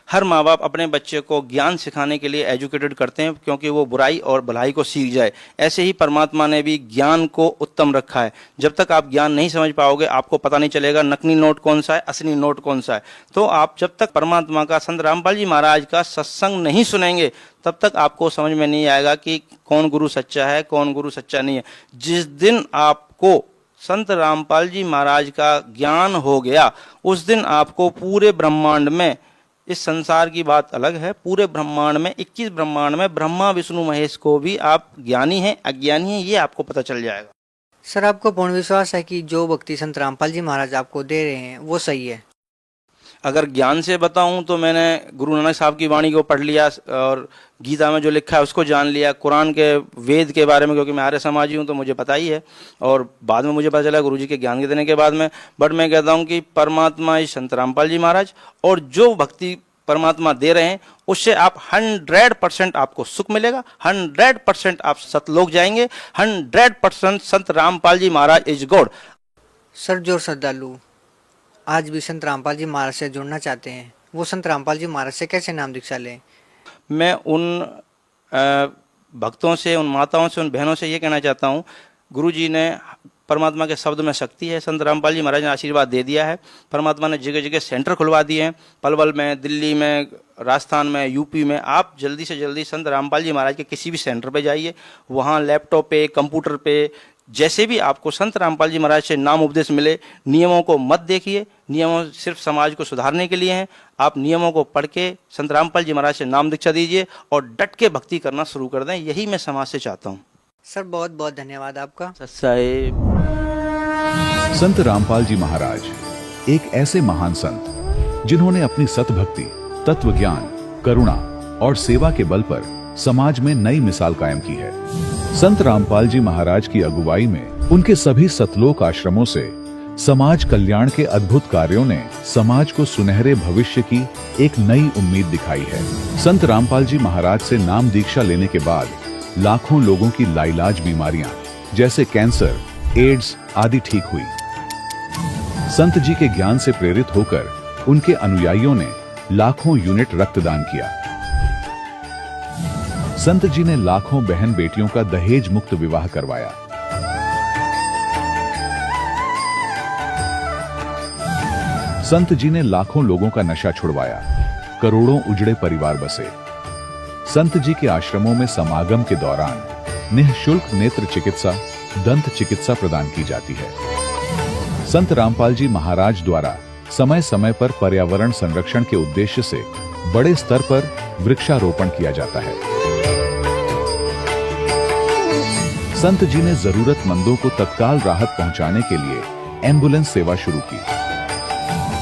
हर माँ बाप अपने बच्चे को ज्ञान सिखाने के लिए एजुकेटेड करते हैं, क्योंकि वो बुराई और भलाई को सीख जाए। ऐसे ही परमात्मा ने भी ज्ञान को उत्तम रखा है। जब तक आप ज्ञान नहीं समझ पाओगे, आपको पता नहीं चलेगा नकली नोट कौन सा है, असली नोट कौन सा है। तो आप जब तक परमात्मा का, संत रामपाल जी महाराज का सत्संग नहीं सुनेंगे, तब तक आपको समझ में नहीं आएगा कि कौन गुरु सच्चा है, कौन गुरु सच्चा नहीं है। जिस दिन आपको संत रामपाल जी महाराज का ज्ञान हो गया, उस दिन आपको पूरे ब्रह्मांड में, इस संसार की बात अलग है, पूरे ब्रह्मांड में 21 ब्रह्मांड में ब्रह्मा विष्णु महेश को भी आप ज्ञानी हैं अज्ञानी हैं ये आपको पता चल जाएगा। सर, आपको पूर्ण विश्वास है कि जो भक्ति संत रामपाल जी महाराज आपको दे रहे हैं वो सही है? अगर ज्ञान से बताऊं तो मैंने गुरु नानक साहब की वाणी को पढ़ लिया और गीता में जो लिखा है उसको जान लिया, कुरान के वेद के बारे में, क्योंकि मैं आर्य समाजी हूं तो मुझे पता ही है, और बाद में मुझे पता चला गुरुजी के ज्ञान के देने के बाद में। बट मैं कहता हूं कि परमात्मा ही संत रामपाल जी महाराज, और जो भक्ति परमात्मा दे रहे हैं उससे आप 100% आपको सुख मिलेगा, 100% आप सतलोक जाएंगे, 100% संत रामपाल जी महाराज इज गॉड। सर, जो श्रद्धालु आज भी संत रामपाल जी महाराज से जुड़ना चाहते हैं, वो संत रामपाल जी महाराज से कैसे नाम दीक्षा लें? मैं उन भक्तों से, उन माताओं से, उन बहनों से ये कहना चाहता हूँ, गुरु जी ने, परमात्मा के शब्द में शक्ति है। संत रामपाल जी महाराज ने आशीर्वाद दे दिया है। परमात्मा ने जगह जगह सेंटर खुलवा दिए हैं, पलवल में, दिल्ली में, राजस्थान में, यूपी में। आप जल्दी से जल्दी संत रामपाल जी महाराज के किसी भी सेंटर पे जाइए, वहाँ लैपटॉप पे, कंप्यूटर पे, जैसे भी आपको संत रामपाल जी महाराज से नाम उपदेश मिले, नियमों को मत देखिए। नियमों सिर्फ समाज को सुधारने के लिए हैं। आप नियमों को पढ़ के संत रामपाल जी महाराज से नाम दीक्षा दीजिए और डट के भक्ति करना शुरू कर दें। यही मैं समाज से चाहता हूँ। सर बहुत बहुत धन्यवाद आपका। साहेब। संत रामपाल जी महाराज एक ऐसे महान संत जिन्होंने अपनी सतभक्ति, तत्व ज्ञान, करुणा और सेवा के बल पर समाज में नई मिसाल कायम की है। संत रामपाल जी महाराज की अगुवाई में उनके सभी सतलोक आश्रमों से समाज कल्याण के अद्भुत कार्यों ने समाज को सुनहरे भविष्य की एक नई उम्मीद दिखाई है। संत रामपाल जी महाराज से नाम दीक्षा लेने के बाद लाखों लोगों की लाइलाज बीमारियां जैसे कैंसर, एड्स आदि ठीक हुई। संत जी के ज्ञान से प्रेरित होकर उनके अनुयायियों ने लाखों यूनिट रक्तदान किया। संत जी ने लाखों बहन बेटियों का दहेज मुक्त विवाह करवाया। संत जी ने लाखों लोगों का नशा छुड़वाया, करोड़ों उजड़े परिवार बसे। संत जी के आश्रमों में समागम के दौरान निःशुल्क नेत्र चिकित्सा, दंत चिकित्सा प्रदान की जाती है। संत रामपाल जी महाराज द्वारा समय समय पर पर्यावरण संरक्षण के उद्देश्य से बड़े स्तर पर वृक्षारोपण किया जाता है। संत जी ने जरूरतमंदों को तत्काल राहत पहुंचाने के लिए एम्बुलेंस सेवा शुरू की।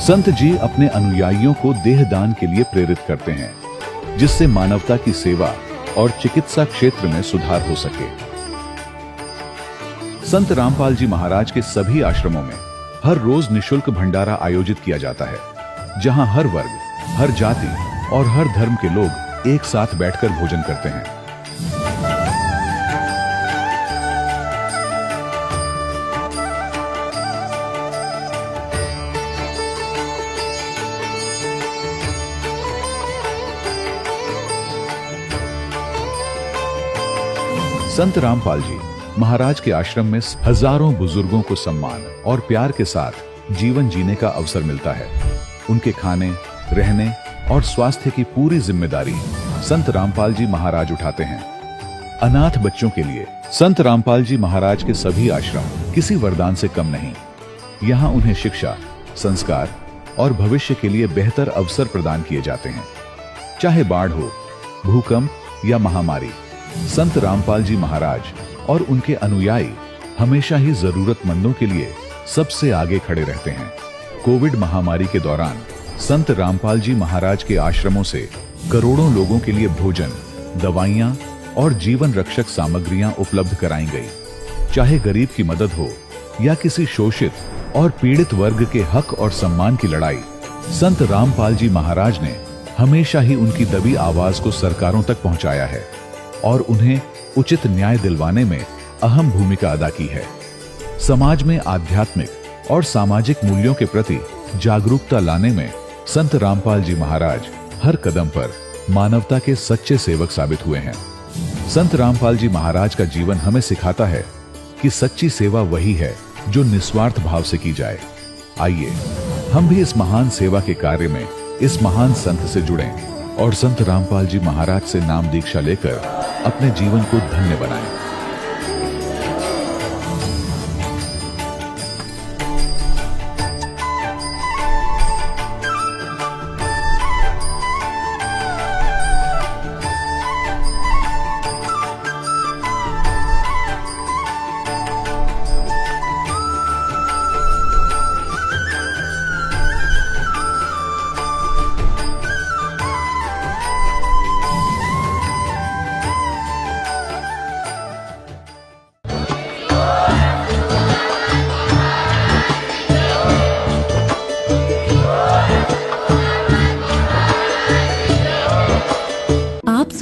संत जी अपने अनुयायियों को देहदान के लिए प्रेरित करते हैं, जिससे मानवता की सेवा और चिकित्सा क्षेत्र में सुधार हो सके। संत रामपाल जी महाराज के सभी आश्रमों में हर रोज निशुल्क भंडारा आयोजित किया जाता है, जहां हर वर्ग, हर जाति और हर धर्म के लोग एक साथ बैठकर भोजन करते हैं। संत रामपाल जी महाराज के आश्रम में हजारों बुजुर्गों को सम्मान और प्यार के साथ जीवन जीने का अवसर मिलता है। उनके खाने, रहने और स्वास्थ्य की पूरी जिम्मेदारी संत रामपाल जी महाराज उठाते हैं। अनाथ बच्चों के लिए संत रामपाल जी महाराज के सभी आश्रम किसी वरदान से कम नहीं। यहाँ उन्हें शिक्षा, संस्कार और भविष्य के लिए बेहतर अवसर प्रदान किए जाते हैं। चाहे बाढ़ हो, भूकंप या महामारी, संत रामपाल जी महाराज और उनके अनुयायी हमेशा ही जरूरतमंदों के लिए सबसे आगे खड़े रहते हैं। कोविड महामारी के दौरान संत रामपाल जी महाराज के आश्रमों से करोड़ों लोगों के लिए भोजन, दवाइयां और जीवन रक्षक सामग्रियां उपलब्ध कराई गई। चाहे गरीब की मदद हो या किसी शोषित और पीड़ित वर्ग के हक और सम्मान की लड़ाई, संत रामपाल जी महाराज ने हमेशा ही उनकी दबी आवाज को सरकारों तक पहुंचाया है और उन्हें उचित न्याय दिलवाने में अहम भूमिका अदा की है। समाज में आध्यात्मिक और सामाजिक मूल्यों के प्रति जागरूकता लाने में संत रामपाल जी महाराज हर कदम पर मानवता के सच्चे सेवक साबित हुए हैं। संत रामपाल जी महाराज का जीवन हमें सिखाता है कि सच्ची सेवा वही है जो निस्वार्थ भाव से की जाए। आइए हम भी इस महान सेवा के कार्य में इस महान संत से जुड़ें और संत रामपाल जी महाराज से नाम दीक्षा लेकर अपने जीवन को धन्य बनाएं।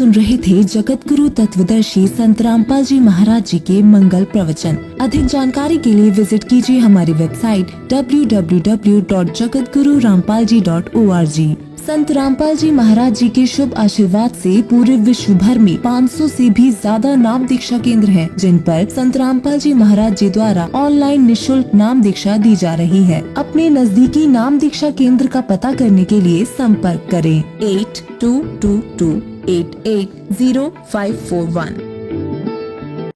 सुन रहे थे जगत गुरु तत्वदर्शी संत रामपाल जी महाराज जी के मंगल प्रवचन। अधिक जानकारी के लिए विजिट कीजिए हमारी वेबसाइट www.jagatgururampalji.org। संत रामपाल जी महाराज जी के शुभ आशीर्वाद से पूरे विश्व भर में 500 से भी ज्यादा नाम दीक्षा केंद्र हैं, जिन पर संत रामपाल जी महाराज जी द्वारा ऑनलाइन निशुल्क नाम दीक्षा दी जा रही है। अपने नजदीकी नाम दीक्षा केंद्र का पता करने के लिए संपर्क करें 8222880541।